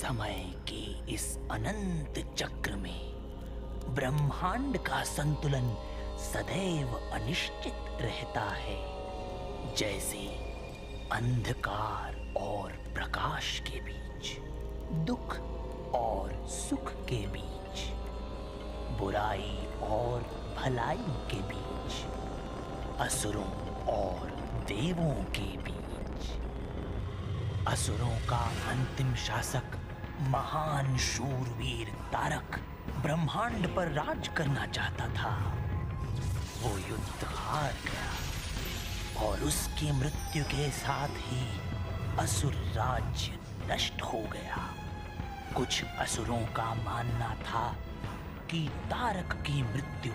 समय के इस अनंत चक्र में ब्रह्मांड का संतुलन सदैव अनिश्चित रहता है, जैसे अंधकार और प्रकाश के बीच, दुख और सुख के बीच, बुराई और भलाई के बीच, असुरों और देवों के बीच। असुरों का अंतिम शासक महान शूरवीर तारक ब्रह्मांड पर राज करना चाहता था। वो युद्ध हार गया और उसकी मृत्यु के साथ ही असुर राज्य नष्ट हो गया। कुछ असुरों का मानना था कि तारक की मृत्यु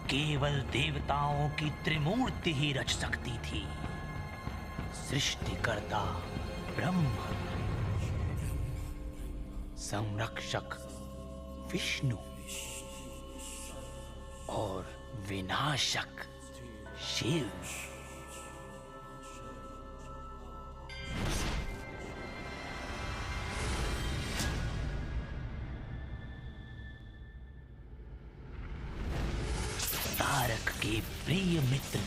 केवल देवताओं की त्रिमूर्ति ही रच सकती थी, सृष्टिकर्ता ब्रह्मा, संरक्षक विष्णु और विनाशक शिव। तारक के प्रिय मित्र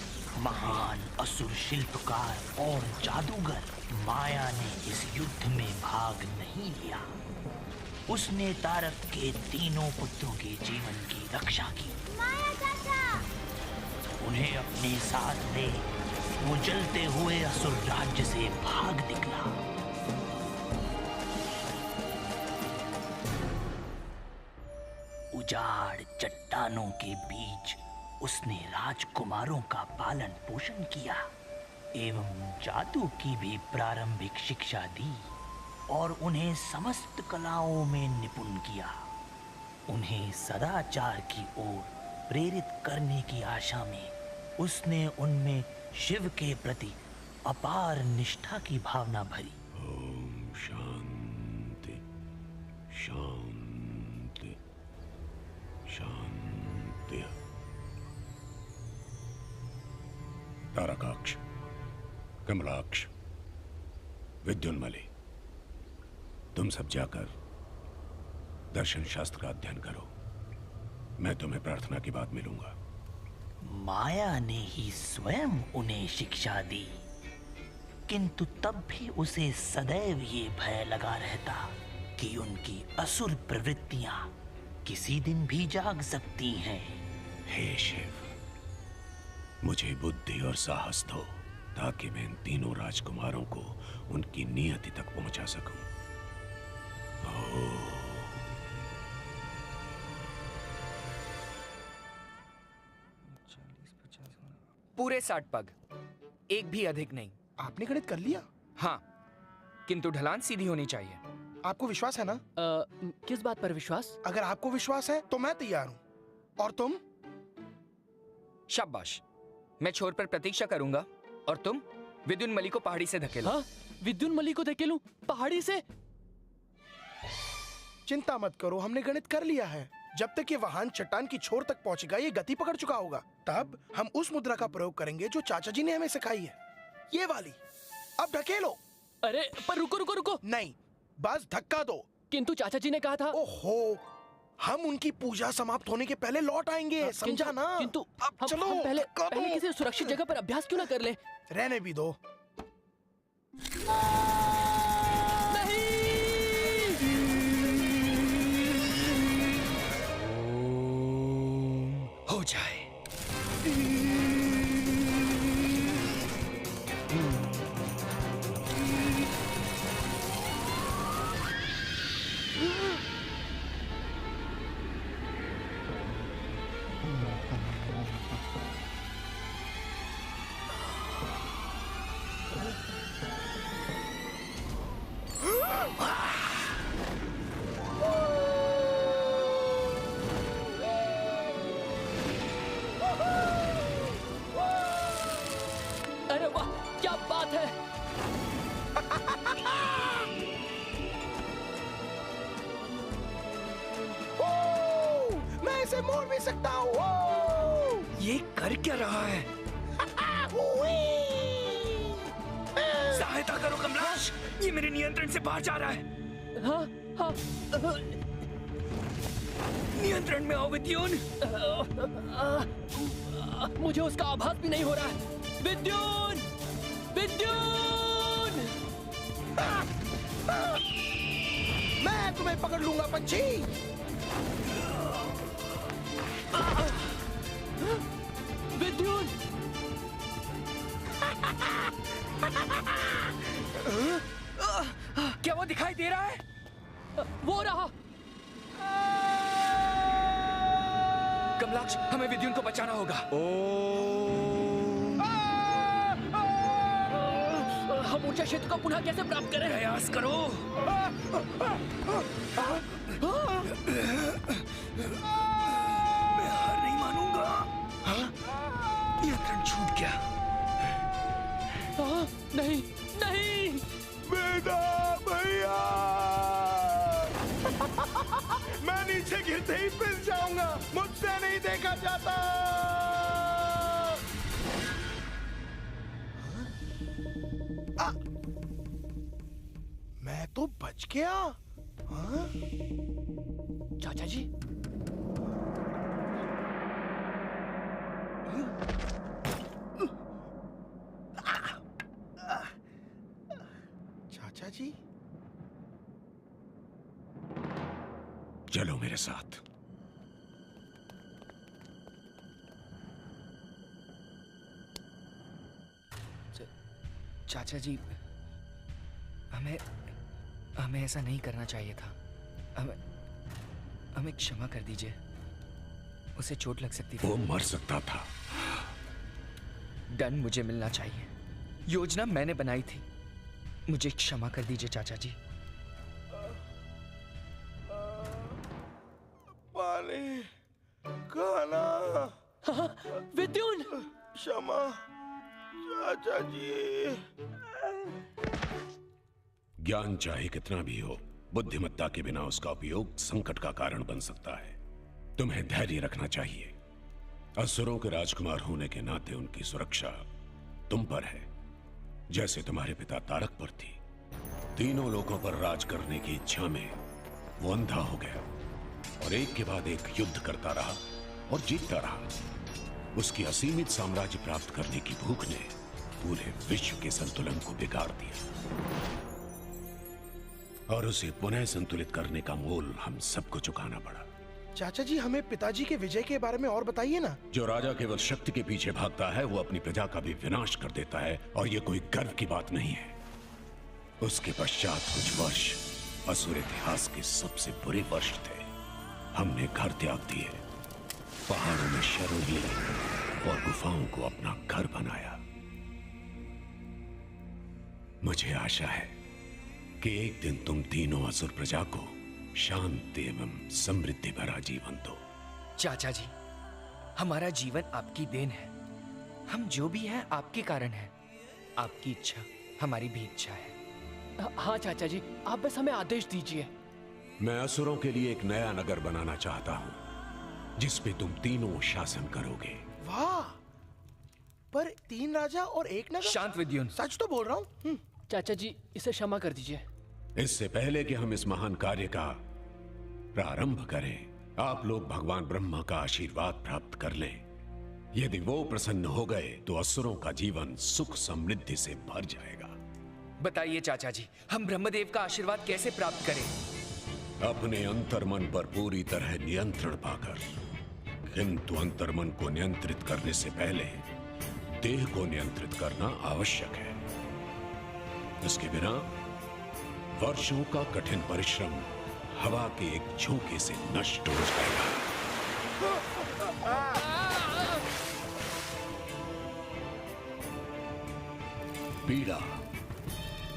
महान असुर शिल्पकार और जादूगर माया ने इस युद्ध में भाग नहीं लिया। उसने तारक के तीनों पुत्रों के जीवन की रक्षा की। माया चाचा! उन्हें अपने साथ ले वो जलते हुए असुर राज्य से भाग निकला। उजाड़ चट्टानों के बीच उसने राजकुमारों का पालन पोषण किया एवं जादू की भी प्रारंभिक शिक्षा दी और उन्हें समस्त कलाओं में निपुण किया। उन्हें सदाचार की ओर प्रेरित करने की आशा में उसने उनमें शिव के प्रति अपार निष्ठा की भावना भरी। ओम शांति शांति शांति। तारकाक्ष, कमलाक्ष, विद्युन्मली, तुम सब जाकर दर्शन शास्त्र का अध्ययन करो। मैं तुम्हें प्रार्थना के बाद मिलूंगा। माया ने ही स्वयं उन्हें शिक्षा दी, किंतु तब भी उसे सदैव ये भय लगा रहता कि उनकी असुर प्रवृत्तियां किसी दिन भी जाग सकती हैं। हे शिव, मुझे बुद्धि और साहस दो ताकि मैं इन तीनों राजकुमारों को उनकी नियति तक पहुंचा सकूं। पूरे 60 पग, एक भी अधिक नहीं। आपने गणित कर लिया? हाँ, किंतु ढलान सीधी होनी चाहिए। आपको विश्वास है ना? किस बात पर विश्वास? अगर आपको विश्वास है तो मैं तैयार हूँ। और तुम? शाबाश, मैं छोर पर प्रतीक्षा करूंगा और तुम विद्युन्मली को पहाड़ी से धकेलो। हाँ, विद्युन्मली को धकेलूं पहाड़ी से? चिंता मत करो, हमने गणित कर लिया है। जब तक ये वाहन चट्टान की छोर तक पहुंचेगा ये गति पकड़ चुका होगा। तब हम उस मुद्रा का प्रयोग करेंगे जो चाचा जी ने हमें सिखाई है, ये वाली। अब ढकेलो। अरे पर रुको रुको रुको। नहीं, बस धक्का दो। किंतु चाचा जी ने कहा था। ओहो, हम उनकी पूजा समाप्त होने के पहले लौट आएंगे, समझा ना? किंतु अब चलो, हम पहले धक्का दो। किसी सुरक्षित जगह पर अभ्यास क्यों ना कर ले? रहने भी दो। हो जाए। अरे वाह, क्या बात है! मैं इसे मोड़ भी सकता हूँ। ये कर क्या रहा है? हुई। सहायता करो कमलाश, ये मेरे नियंत्रण से बाहर जा रहा है। हाँ हाँ नियंत्रण में आओ विद्युन। मुझे उसका आभास भी नहीं हो रहा है। विद्युन, विद्युन! मैं तुम्हें पकड़ लूंगा पंछी। विद्युन! क्या वो दिखाई दे रहा है? वो रहा। कमलाक्ष, हमें विद्युन को बचाना होगा। हम ऊर्जा क्षेत्र को पुनः कैसे प्राप्त करें? प्रयास करो। मैं हार नहीं मानूंगा। नियंत्रण छूट गया। नहीं नहीं। बेटा भैया, मैं नीचे गिरते ही पिस जाऊंगा। मुझसे नहीं देखा जाता। मैं तो बच गया। हाँ? चाचा जी, चाचा जी, चलो मेरे साथ। चाचा जी, हमें ऐसा नहीं करना चाहिए था। हमें क्षमा कर दीजिए। उसे चोट लग सकती थी। वो मर सकता था। दंड मुझे मिलना चाहिए। योजना मैंने बनाई थी। मुझे क्षमा कर दीजिए चाचा जी। पानी, खाना। हाँ, विद्युन! क्षमा चाचा जी। ज्ञान चाहे कितना भी हो, बुद्धिमत्ता के बिना उसका उपयोग संकट का कारण बन सकता है। तुम्हें धैर्य रखना चाहिए। असुरों के राजकुमार होने के नाते उनकी सुरक्षा तुम पर है, जैसे तुम्हारे पिता तारक पर थी। तीनों लोगों पर राज करने की इच्छा में वो अंधा हो गया और एक के बाद एक युद्ध करता रहा और जीतता रहा। उसकी असीमित साम्राज्य प्राप्त करने की भूख ने पूरे विश्व के संतुलन को बिगाड़ दिया और उसे पुनः संतुलित करने का मोल हम सबको चुकाना पड़ा। चाचा जी, हमें पिताजी के विजय के बारे में और बताइए ना। जो राजा केवल शक्ति के पीछे भागता है वो अपनी प्रजा का भी विनाश कर देता है, और ये कोई गर्व की बात नहीं है। उसके पश्चात कुछ वर्ष असुर इतिहास के सबसे बुरे वर्ष थे। हमने घर त्याग दिए, पहाड़ों में शरण लिए और गुफाओं को अपना घर बनाया। मुझे आशा है कि एक दिन तुम तीनों असुर प्रजा को शांति एवं समृद्धि भरा जीवन दो। चाचा जी, हमारा जीवन आपकी देन है। हम जो भी हैं आपके कारण हैं। आपकी इच्छा हमारी भी इच्छा है। हाँ चाचा जी, आप बस हमें आदेश दीजिए। मैं असुरों के लिए एक नया नगर बनाना चाहता हूं जिस पे तुम तीनों शासन करोगे। वाह, पर 3 राजा और 1 नगर? शांत विद्युन। सच तो बोल रहा हूँ। चाचा जी, इसे क्षमा कर दीजिए। इससे पहले कि हम इस महान कार्य का प्रारंभ करें, आप लोग भगवान ब्रह्मा का आशीर्वाद प्राप्त कर लें। यदि वो प्रसन्न हो गए तो असुरों का जीवन सुख समृद्धि से भर जाएगा। बताइए चाचा जी, हम ब्रह्मदेव का आशीर्वाद कैसे प्राप्त करें? अपने अंतर्मन पर पूरी तरह नियंत्रण पाकर। किंतु अंतर्मन को नियंत्रित करने से पहले देह को नियंत्रित करना आवश्यक है। इसके बिना वर्षों का कठिन परिश्रम हवा के एक झोंके से नष्ट हो जाएगा। पीड़ा।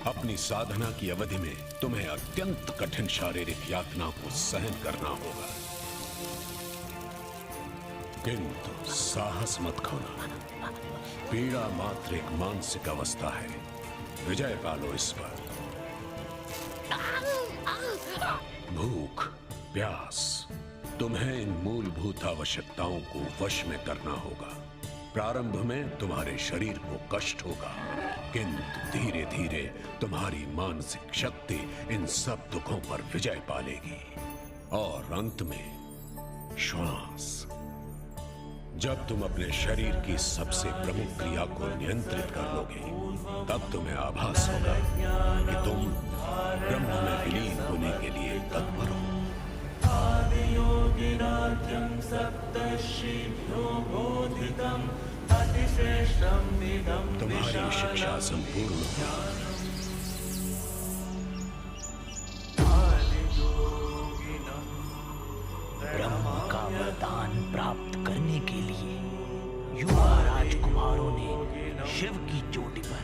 अपनी साधना की अवधि में तुम्हें अत्यंत कठिन शारीरिक यातना को सहन करना होगा, किंतु साहस मत खोना। पीड़ा मात्र एक मानसिक अवस्था है। विजय पालो इस पर। भूख, प्यास, तुम्हें इन मूलभूत आवश्यकताओं को वश में करना होगा। प्रारंभ में तुम्हारे शरीर को कष्ट होगा, किंतु धीरे धीरे तुम्हारी मानसिक शक्ति इन सब दुखों पर विजय पा लेगी। और अंत में श्वास। जब तुम अपने शरीर की सबसे प्रमुख क्रिया को नियंत्रित कर लोगे, तब तुम्हें आभास होगा कि तुम ब्रह्म में विलीन होने के लिए तत्पर हो। तुम्हारी शिक्षा संपूर्ण हुई। ब्रह्म का वरदान प्राप्त करने के लिए युवा राजकुमारों ने शिव की चोटी पर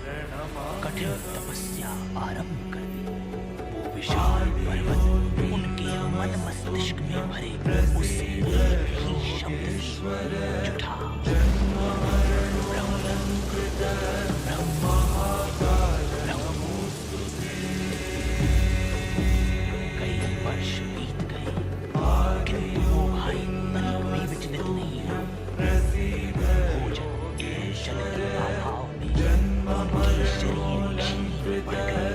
कठिन तपस्या आरंभ कर दी। वो विशाल पर्वत उनके मन मस्तिष्क में भरे उस एक ही शब्द की जुटा। कई वर्ष बीत गए, किंतु वो भाई तनिक भी विचलित नहीं हुए। भोजन एवं जल के अभाव में उनके शरीर क्षीण पड़ गए।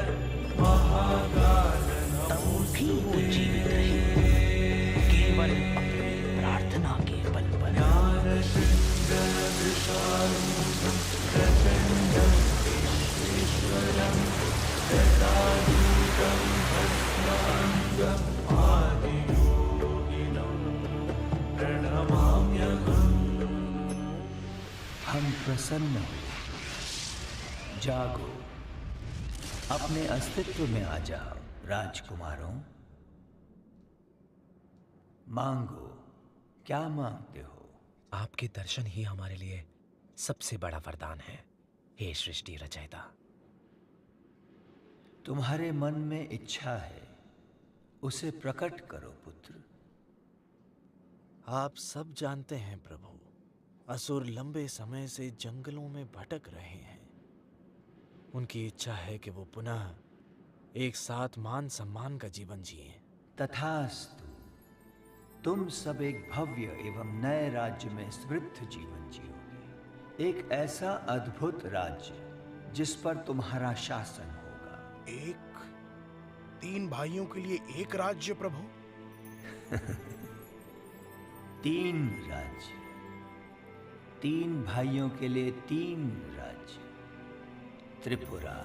तब भी वो जीवित रहे, केवल अपनी प्रार्थना के बल पर। हम प्रसन्न हो, जागो, अपने अस्तित्व में आ जाओ राजकुमारों। मांगो, क्या मांगते हो? आपके दर्शन ही हमारे लिए सबसे बड़ा वरदान है, हे सृष्टि रचयिता। तुम्हारे मन में इच्छा है, उसे प्रकट करो पुत्र। आप सब जानते हैं प्रभु, असुर लंबे समय से जंगलों में भटक रहे हैं। उनकी इच्छा है कि वो पुनः एक साथ मान सम्मान का जीवन जिएं। तथास्तु, तुम सब एक भव्य एवं नए राज्य में समृद्ध जीवन जियोगे। एक ऐसा अद्भुत राज्य जिस पर तुम्हारा शासन होगा। एक 3 भाइयों के लिए एक राज्य प्रभु। 3 राज्य, 3 भाइयों के लिए 3 राज्य। त्रिपुरा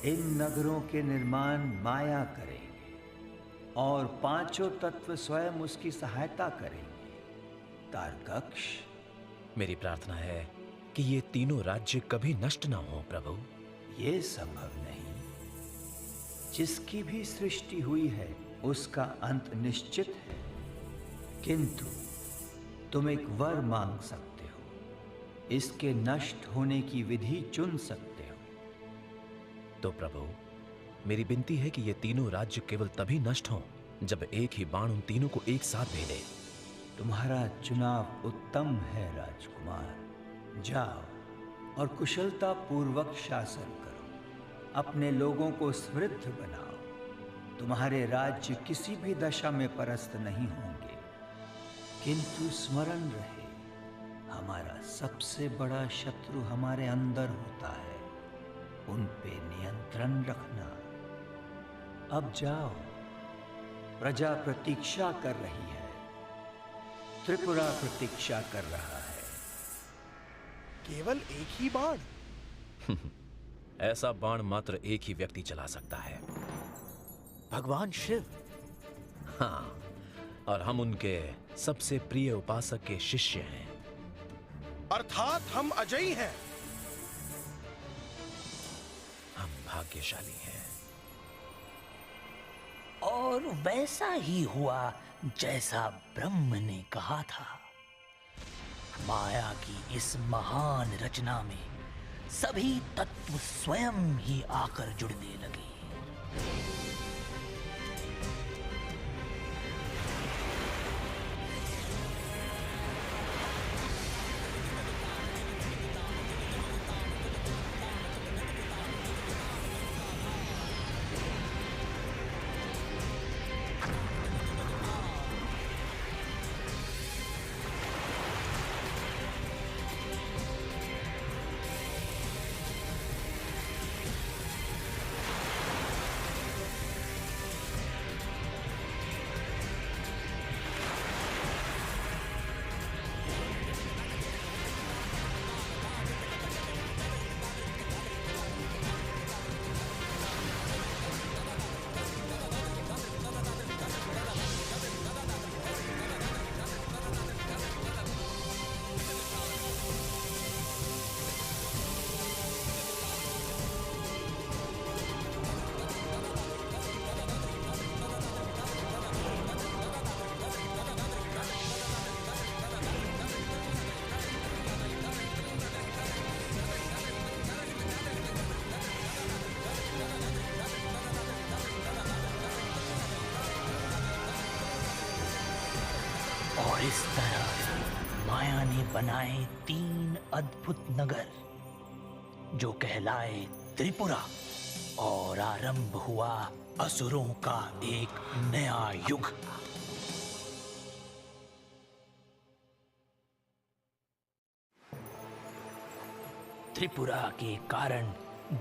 इन नगरों के निर्माण माया करेंगे और 5 तत्व स्वयं उसकी सहायता करेंगे। तारकक्ष, मेरी प्रार्थना है कि ये तीनों राज्य कभी नष्ट न हो प्रभु। ये संभव नहीं। जिसकी भी सृष्टि हुई है उसका अंत निश्चित है, किंतु तुम एक वर मांग सकते हो। इसके नष्ट होने की विधि चुन सकते हो। तो प्रभु, मेरी विनती है कि ये तीनों राज्य केवल तभी नष्ट हों जब एक ही बाण उन तीनों को एक साथ भेदे। तुम्हारा चुनाव उत्तम है राजकुमार। जाओ और कुशलता पूर्वक शासन करो। अपने लोगों को समृद्ध बनाओ। तुम्हारे राज्य किसी भी दशा में परास्त नहीं होंगे, किंतु स्मरण रहे, हमारा सबसे बड़ा शत्रु हमारे अंदर होता है। उन पे नियंत्रण रखना। अब जाओ, प्रजा प्रतीक्षा कर रही है। त्रिपुरा प्रतीक्षा कर रहा है। केवल एक ही बाण? ऐसा बाण मात्र एक ही व्यक्ति चला सकता है, भगवान शिव। हाँ, और हम उनके सबसे प्रिय उपासक के शिष्य हैं। अर्थात हम अजयी हैं। हम भाग्यशाली हैं। और वैसा ही हुआ जैसा ब्रह्म ने कहा था। माया की इस महान रचना में सभी तत्व स्वयं ही आकर जुड़ने लगे। ने बनाए 3 अद्भुत नगर जो कहलाए त्रिपुरा, और आरंभ हुआ असुरों का एक नया युग। त्रिपुरा के कारण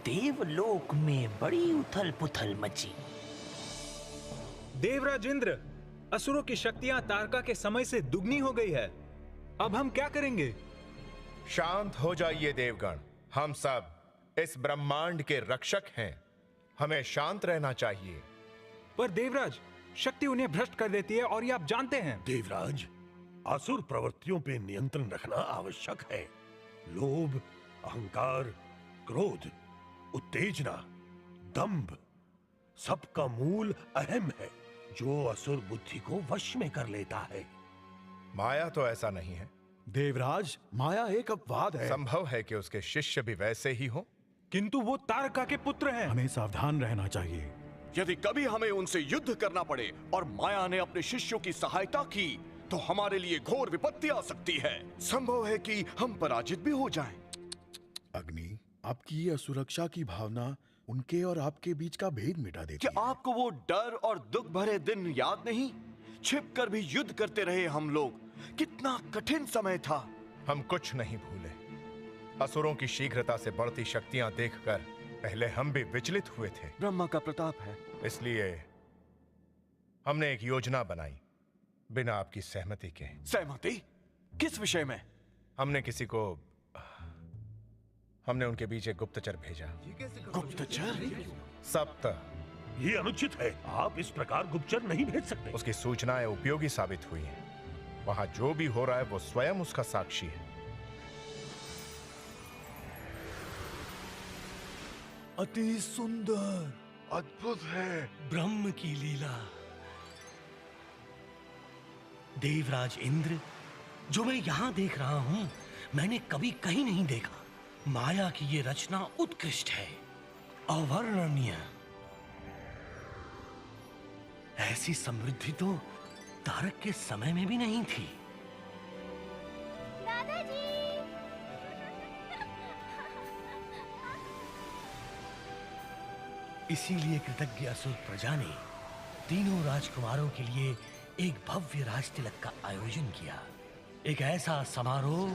देवलोक में बड़ी उथल पुथल मची। देवराज इंद्र, असुरों की शक्तियां तारका के समय से दुगनी हो गई है। अब हम क्या करेंगे? शांत हो जाइए देवगण, हम सब इस ब्रह्मांड के रक्षक हैं, हमें शांत रहना चाहिए। पर देवराज, शक्ति उन्हें भ्रष्ट कर देती है और ये आप जानते हैं। देवराज, असुर प्रवृत्तियों पे नियंत्रण रखना आवश्यक है। लोभ, अहंकार, क्रोध, उत्तेजना, दंभ, सबका मूल अहम है जो असुर बुद्धि को वश में कर लेता है। माया तो ऐसा नहीं है देवराज, माया एक अपवाद है। संभव है कि उसके शिष्य भी वैसे ही हों, किंतु वो तारका के पुत्र हैं। हमें सावधान रहना चाहिए। यदि कभी हमें उनसे युद्ध करना पड़े और माया ने अपने शिष्यों की सहायता की तो हमारे लिए घोर विपत्ति आ सकती है। संभव है कि हम पराजित भी हो जाएं। अग्नि, आपकी ये असुरक्षा की भावना उनके और आपके बीच का भेद मिटा देती है। क्या आपको वो डर और दुख भरे दिन याद नहीं? छिपकर भी युद्ध करते रहे हम लोग। कितना कठिन समय था। हम कुछ नहीं भूले। असुरों की शीघ्रता से बढ़ती शक्तियां देखकर पहले हम भी विचलित हुए थे। ब्रह्मा का प्रताप है। इसलिए हमने एक योजना बनाई बिना आपकी सहमति के। सहमति? किस विषय में? हमने उनके बीच एक गुप्तचर भेजा। गुप्तचर? सप्त। ये अनुचित है, आप इस प्रकार गुप्तचर नहीं भेज सकते। उसकी सूचनाएं उपयोगी साबित हुई हैं। वहां जो भी हो रहा है वो स्वयं उसका साक्षी है। अति सुंदर, अद्भुत है ब्रह्म की लीला। देवराज इंद्र, जो मैं यहाँ देख रहा हूँ मैंने कभी कहीं नहीं देखा। माया की ये रचना उत्कृष्ट है, अवर्णनीय। ऐसी समृद्धि तो तारक के समय में भी नहीं थी। दादाजी! इसीलिए कृतज्ञ असुर प्रजा ने तीनों राजकुमारों के लिए एक भव्य राज तिलक का आयोजन किया। एक ऐसा समारोह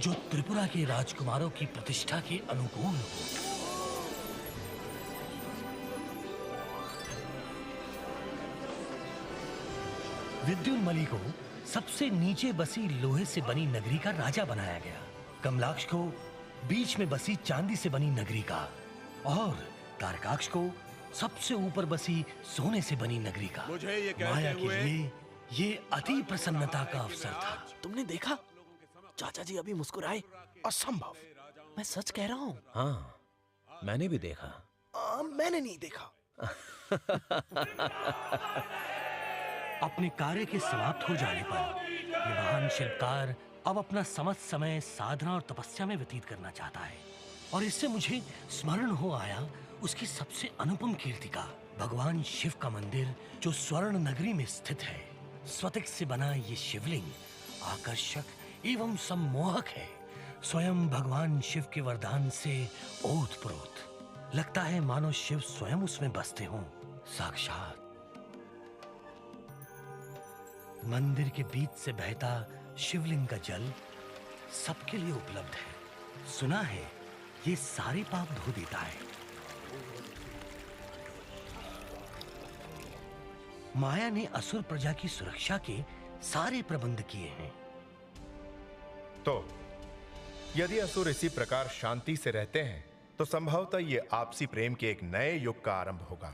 जो त्रिपुरा के राजकुमारों की प्रतिष्ठा के अनुकूल हो। विद्युन्मली को सबसे नीचे बसी लोहे से बनी नगरी का राजा बनाया गया। कमलाक्ष को बीच में बसी चांदी से बनी नगरी का, और तारकाक्ष को सबसे ऊपर बसी सोने से बनी नगरी का। मुझे ये कहते माया के हुए लिए ये अति प्रसन्नता का अवसर था। तुमने देखा? चाचा जी अभी मुस्कुराए। असंभव। मैं सच कह रहा हूँ। हाँ, मैंने भी देखा। मैंने नहीं देखा। अपने कार्य के समाप्त हो जाने पर ये महान शिल्पकार अब अपना समस्त समय साधना और तपस्या में व्यतीत करना चाहता है। और इससे मुझे स्मरण हो आया उसकी सबसे अनुपम कीर्ति का। भगवान शिव का मंदिर जो स्वर्ण नगरी में स्थित है। स्वतिक से बना ये शिवलिंग आकर्षक एवं सम्मोहक है। स्वयं भगवान शिव के वरदान से ओतप्रोत लगता है मानो शिव स्वयं उसमें बसते हों। साक्षात मंदिर के बीच से बहता शिवलिंग का जल सबके लिए उपलब्ध है। सुना है ये सारे पाप धो देता है। माया ने असुर प्रजा की सुरक्षा के सारे प्रबंध किए हैं। तो यदि असुर इसी प्रकार शांति से रहते हैं तो संभवतः ये आपसी प्रेम के एक नए युग का आरंभ होगा।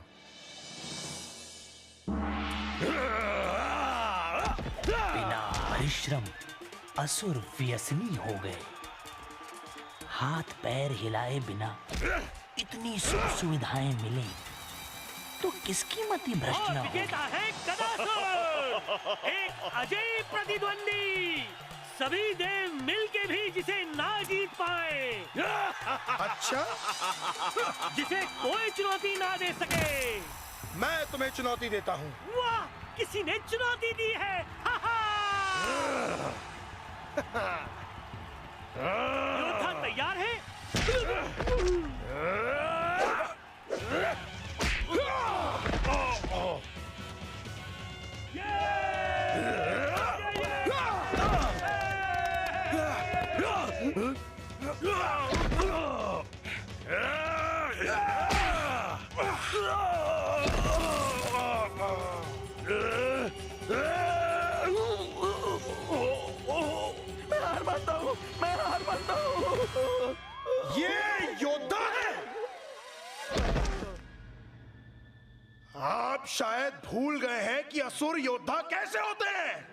बिना परिश्रम असुर व्यसनी हो गए। हाथ पैर हिलाए बिना इतनी सुख सुविधाएं मिले तो किसकी मति भ्रष्ट न हो। विजेता है गदासुर, एक अजय प्रतिद्वंदी। सभी देव मिलके भी जिसे ना जीत पाए। अच्छा, जिसे कोई चुनौती ना दे सके। मैं तुम्हें चुनौती देता हूँ। वाह, किसी ने चुनौती दी है। योद्धा तैयार है? मैं हार मानता हूँ। ये योद्धा है। आप शायद भूल गए हैं कि असुर योद्धा कैसे होते हैं।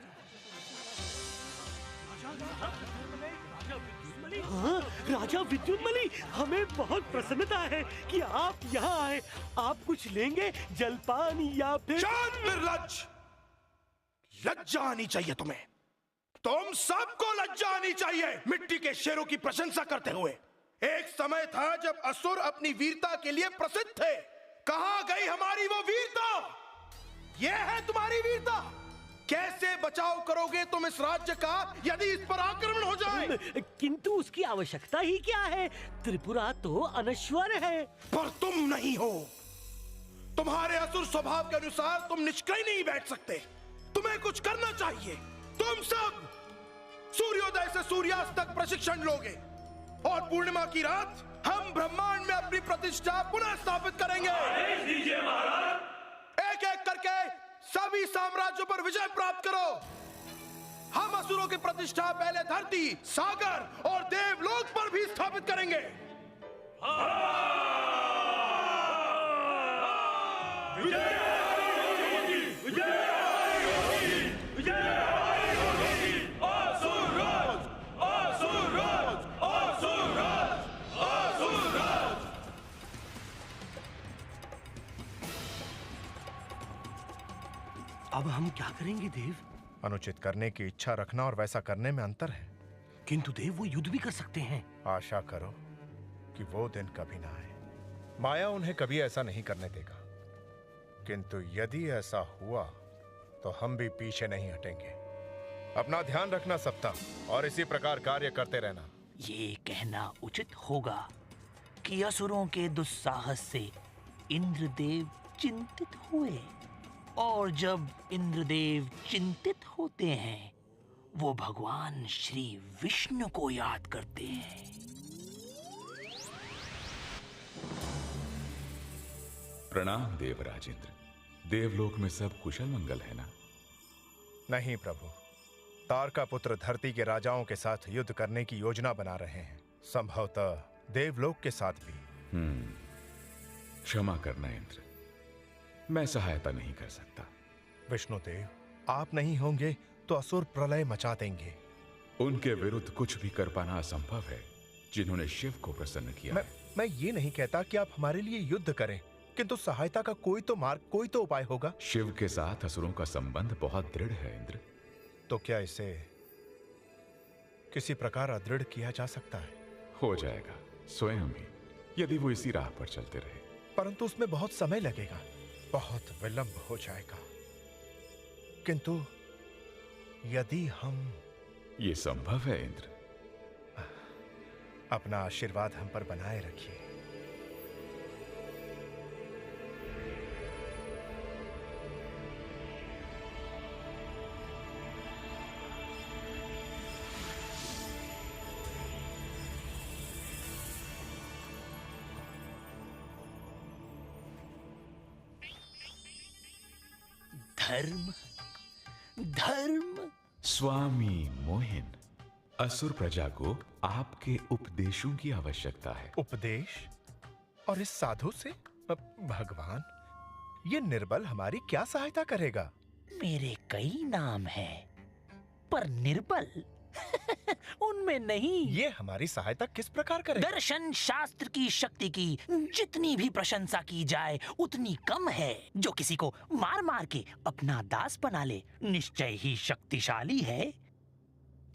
हाँ, राजा विद्युन्मली, हमें बहुत प्रसन्नता है कि आप यहाँ आए। आप कुछ लेंगे, जलपान या फिर? शांत निर्लज्ज! लज्जा आनी चाहिए तुम्हें। तुम सबको लज्जा आनी चाहिए मिट्टी के शेरों की प्रशंसा करते हुए। एक समय था जब असुर अपनी वीरता के लिए प्रसिद्ध थे। कहां गई हमारी वो वीरता? यह है तुम्हारी वीरता। कैसे बचाव करोगे तुम इस राज्य का यदि इस पर आक्रमण हो जाए? किंतु उसकी आवश्यकता ही क्या है? त्रिपुरा तो अनश्वर है। पर तुम नहीं हो। तुम्हारे असुर स्वभाव के अनुसार तुम निष्क्रिय नहीं बैठ सकते। तुम्हें कुछ करना चाहिए। तुम सब सूर्योदय से सूर्यास्त तक प्रशिक्षण लोगे और पूर्णिमा की रात हम ब्रह्मांड में अपनी प्रतिष्ठा पुनः स्थापित करेंगे। एक एक करके सभी साम्राज्यों पर विजय प्राप्त करो। हम असुरों की प्रतिष्ठा पहले धरती, सागर और देवलोक पर भी स्थापित करेंगे। अब हम क्या करेंगे देव? अनुचित करने की इच्छा रखना और वैसा करने में अंतर है। किंतु देव, वो युद्ध भी कर सकते हैं। आशा करो कि वो दिन कभी ना आए। माया उन्हें कभी ऐसा नहीं करने देगा। किंतु यदि ऐसा हुआ तो हम भी पीछे नहीं हटेंगे। अपना ध्यान रखना सप्ता, और इसी प्रकार कार्य करते रहना। ये कहना उचित होगा कि असुरों के दुस्साहस से इंद्रदेव चिंतित हुए, और जब इंद्रदेव चिंतित होते हैं वो भगवान श्री विष्णु को याद करते हैं। प्रणाम देवराजेंद्र। देवलोक में सब कुशल मंगल है ना? नहीं प्रभु, तारका पुत्र धरती के राजाओं के साथ युद्ध करने की योजना बना रहे हैं। संभवतः देवलोक के साथ भी। क्षमा करना इंद्र, मैं सहायता नहीं कर सकता। विष्णुदेव, आप नहीं होंगे तो असुर प्रलय मचा देंगे। उनके विरुद्ध कुछ भी कर पाना असंभव है, जिन्होंने शिव को प्रसन्न किया। मैं ये नहीं कहता कि आप हमारे लिए युद्ध करें, किंतु सहायता का कोई तो मार्ग, कोई तो उपाय होगा। शिव के साथ असुरों का संबंध बहुत दृढ़ है इंद्र। तो क्या इसे किसी प्रकार अदृढ़ किया जा सकता है? हो जाएगा स्वयं ही, यदि वो इसी राह पर चलते रहे। परंतु उसमें बहुत समय लगेगा, बहुत विलंब हो जाएगा। किंतु यदि हम... ये संभव है इंद्र। अपना आशीर्वाद हम पर बनाए रखिए। धर्म धर्म। स्वामी मोहिन, असुर प्रजा को आपके उपदेशों की आवश्यकता है। उपदेश? और इस साधु से? भगवान, ये निर्बल हमारी क्या सहायता करेगा? मेरे कई नाम हैं, पर निर्बल उनमें नहीं। ये हमारी सहायता किस प्रकार करेगा? दर्शन शास्त्र की शक्ति की जितनी भी प्रशंसा की जाए उतनी कम है। जो किसी को मार मार के अपना दास बना ले निश्चय ही शक्तिशाली है,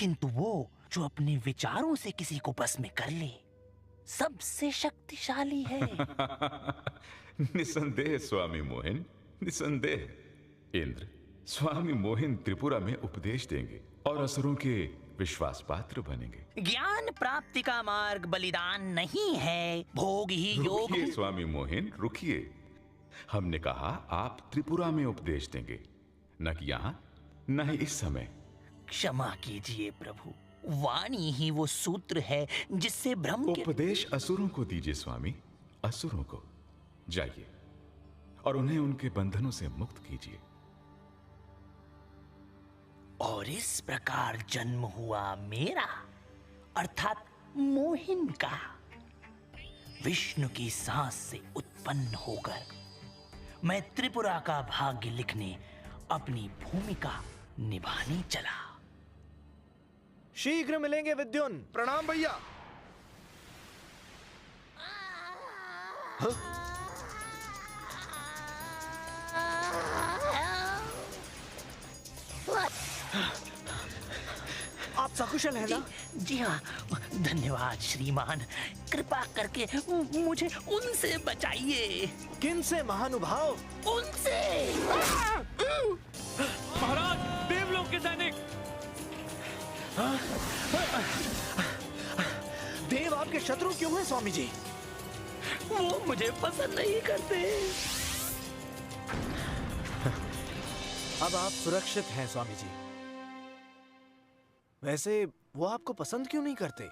किंतु वो जो अपने विचारों से किसी को बस में कर ले सबसे शक्तिशाली है। निसंदेह स्वामी मोहिन, निसंदेह। इंद्र, स्वामी मोहिन त्रिपुरा में उपदेश देंगे और असुरों के विश्वास पात्र बनेंगे। ज्ञान प्राप्ति का मार्ग बलिदान नहीं है, भोग ही योग। रुकिए स्वामी मोहिन, रुकिए। हमने कहा आप त्रिपुरा में उपदेश देंगे, न कि यहाँ, न ही इस समय। क्षमा कीजिए प्रभु, वाणी ही वो सूत्र है जिससे भ्रम उपदेश असुरों को दीजिए स्वामी, असुरों को। जाइए और उन्हें उनके बंधनों से मुक्त कीजिए। और इस प्रकार जन्म हुआ मेरा, अर्थात मोहिन का, विष्णु की सांस से उत्पन्न होकर मैं त्रिपुरा का भाग्य लिखने अपनी भूमिका निभाने चला। शीघ्र मिलेंगे विद्युन। प्रणाम भैया। आप सकुशल हैं ना? जी हाँ, धन्यवाद श्रीमान। कृपा करके मुझे उनसे बचाइए। किन से महानुभाव? उनसे। महाराज, देवलोक के सैनिक। देव आपके शत्रु क्यों हैं स्वामी जी? वो मुझे पसंद नहीं करते। अब आप सुरक्षित हैं स्वामी जी। वैसे वो आपको पसंद क्यों नहीं करते?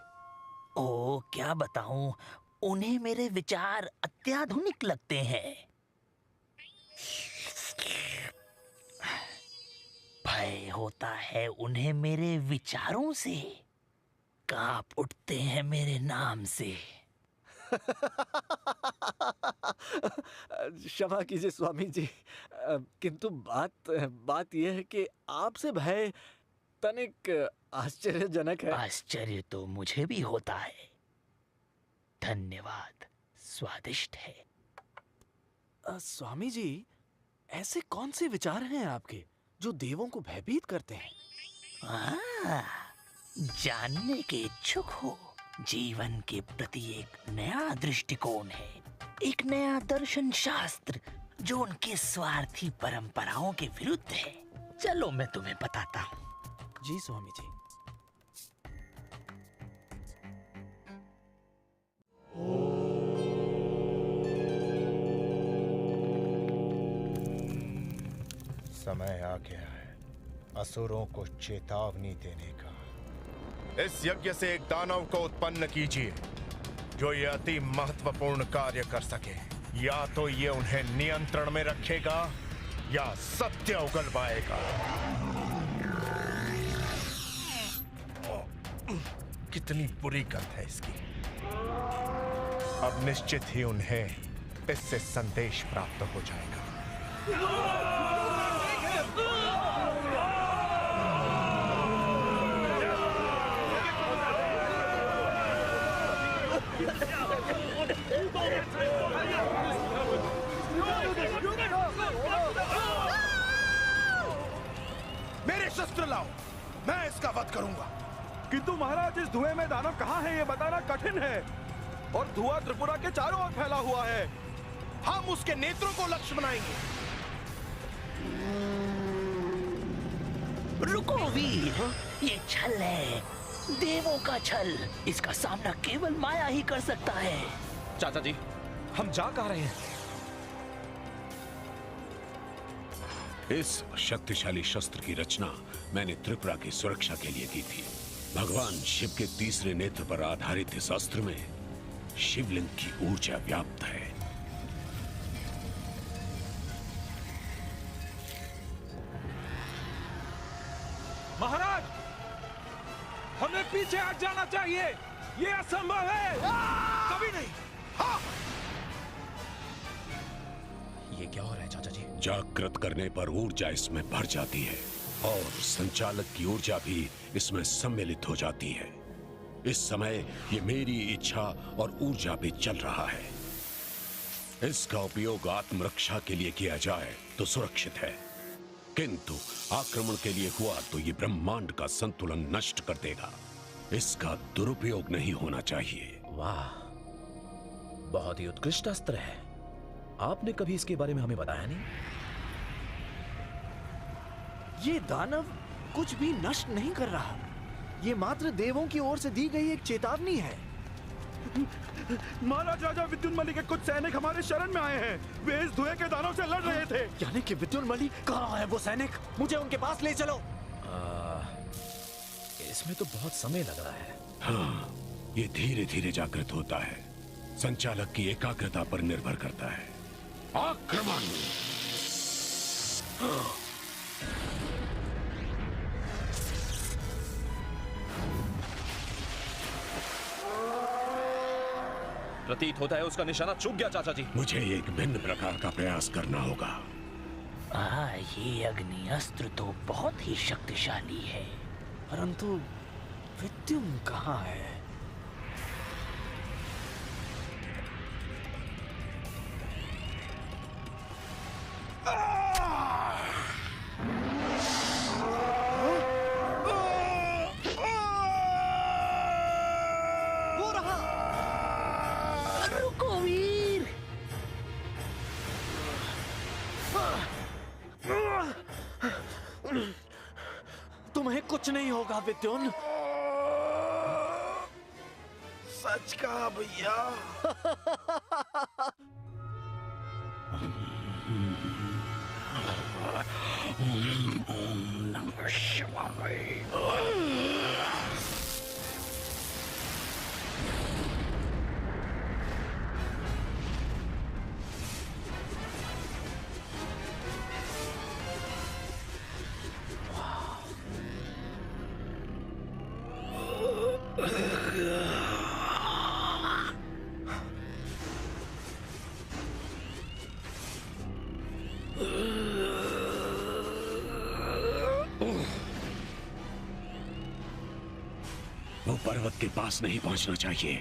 ओ, क्या बताऊं, उन्हें मेरे विचार अत्याधुनिक लगते हैं। भय होता है उन्हें मेरे विचारों से, कांप उठते हैं मेरे नाम से। क्षमा कीजिए स्वामी जी, किंतु बात यह है कि आपसे भय तनिक आश्चर्यजनक है। आश्चर्य तो मुझे भी होता है। धन्यवाद, स्वादिष्ट है। स्वामी जी, ऐसे कौन से विचार हैं आपके जो देवों को भयभीत करते हैं? जानने के इच्छुक हो? जीवन के प्रति एक नया दृष्टिकोण है, एक नया दर्शन शास्त्र जो उनके स्वार्थी परंपराओं के विरुद्ध है। चलो मैं तुम्हें बताता हूँ। जी स्वामी जी। समय आ गया है असुरों को चेतावनी देने का। इस यज्ञ से एक दानव को उत्पन्न कीजिए जो ये अति महत्वपूर्ण कार्य कर सके। या तो ये उन्हें नियंत्रण में रखेगा या सत्य उगलवाएगा। कितनी बुरी गंध है इसकी। अब निश्चित ही उन्हें इससे संदेश प्राप्त हो जाएगा। मेरे शस्त्र लाओ, मैं इसका वध करूंगा। किंतु महाराज, इस धुएं में दानव कहाँ है ये बताना कठिन है, और धुआं त्रिपुरा के चारों ओर फैला हुआ है। हम उसके नेत्रों को लक्ष्य बनाएंगे। रुको वीर, ये छल है, देवों का छल। इसका सामना केवल माया ही कर सकता है। चाचा जी, हम जा कहाँ रहे हैं? इस शक्तिशाली शस्त्र की रचना मैंने त्रिपुरा की सुरक्षा के लिए की थी। भगवान शिव के तीसरे नेत्र पर आधारित इस अस्त्र में शिवलिंग की ऊर्जा व्याप्त है। महाराज, हमें पीछे हट जाना चाहिए। ये असंभव है। कभी नहीं। हाँ। ये क्या हो रहा है चाचा जी? जागृत करने पर ऊर्जा इसमें भर जाती है और संचालक की ऊर्जा भी इसमें सम्मिलित हो जाती है। इस समय ये मेरी इच्छा और ऊर्जा भी चल रहा है। इसका उपयोग आत्मरक्षा के लिए किया जाए तो सुरक्षित है, किंतु आक्रमण के लिए हुआ तो ये ब्रह्मांड का संतुलन नष्ट कर देगा। इसका दुरुपयोग नहीं होना चाहिए। वाह, बहुत ही उत्कृष्ट अस्त्र है। आपने कभी इसके बारे में हमें बताया नहीं। ये दानव कुछ भी नष्ट नहीं कर रहा। ये मात्र देवों की ओर से दी गई एक चेतावनी है। महाराज राजा विद्युन्मली के कुछ सैनिक हमारे शरण में आए हैं। वे इस धुएं के दानव से लड़ रहे थे। यानी कि विद्युन्मली? कहाँ है वो सैनिक? मुझे उनके पास ले चलो। इसमें तो बहुत समय लग रहा है। हाँ, ये धीरे धीरे जागृत होता है। संचालक की एकाग्रता पर निर्भर करता है। आक्रमण! प्रतीत होता है उसका निशाना चूक गया चाचा जी। मुझे एक भिन्न प्रकार का प्रयास करना होगा। ये अग्नि अस्त्र तो बहुत ही शक्तिशाली है, परंतु विद्युम कहाँ है? रुको वीर। तुम्हें कुछ नहीं होगा विद्युन। सच कहा भैया। नमः शिवाय। वो पर्वत के पास नहीं पहुंचना चाहिए,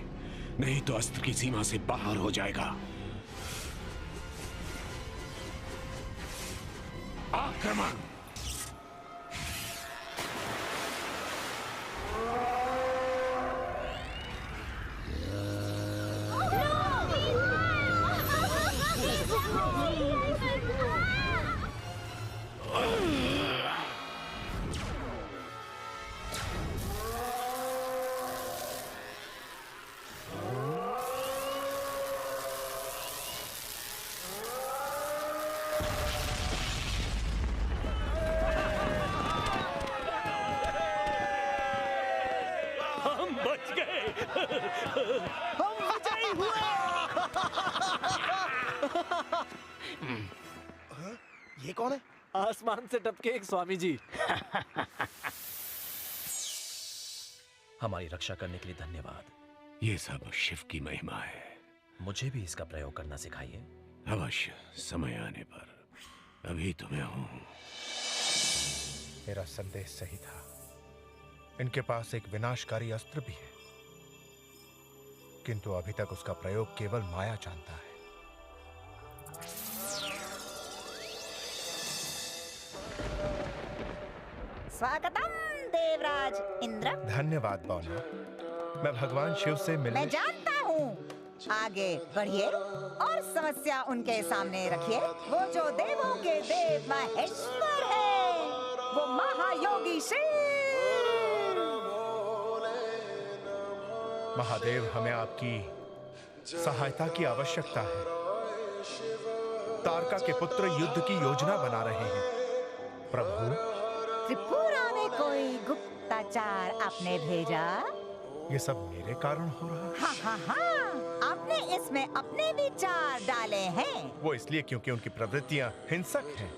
नहीं तो अस्त्र की सीमा से बाहर हो जाएगा। आक्रमण! ये कौन है? आसमान से टपके एक स्वामी जी। हमारी रक्षा करने के लिए धन्यवाद। ये सब शिव की महिमा है। मुझे भी इसका प्रयोग करना सिखाइए। अवश्य, समय आने पर। अभी तो मैं हूं। मेरा संदेश सही था। इनके पास एक विनाशकारी अस्त्र भी है, किंतु अभी तक उसका प्रयोग केवल माया जानता है। स्वागतम देवराज इंद्र। धन्यवाद बौना। मैं भगवान शिव से मिलने। मैं जानता हूँ। आगे बढ़िए और समस्या उनके सामने रखिए। वो जो देवों के देव महेश्वर है, वो महायोगी शिव। महादेव, हमें आपकी सहायता की आवश्यकता है। तारका के पुत्र युद्ध की योजना बना रहे हैं। प्रभु, त्रिपुरा में कोई गुप्तचार आपने भेजा? ये सब मेरे कारण हो रहा है? हाँ हाँ हाँ, आपने इसमें अपने विचार डाले हैं। वो इसलिए क्योंकि उनकी प्रवृत्तियां हिंसक हैं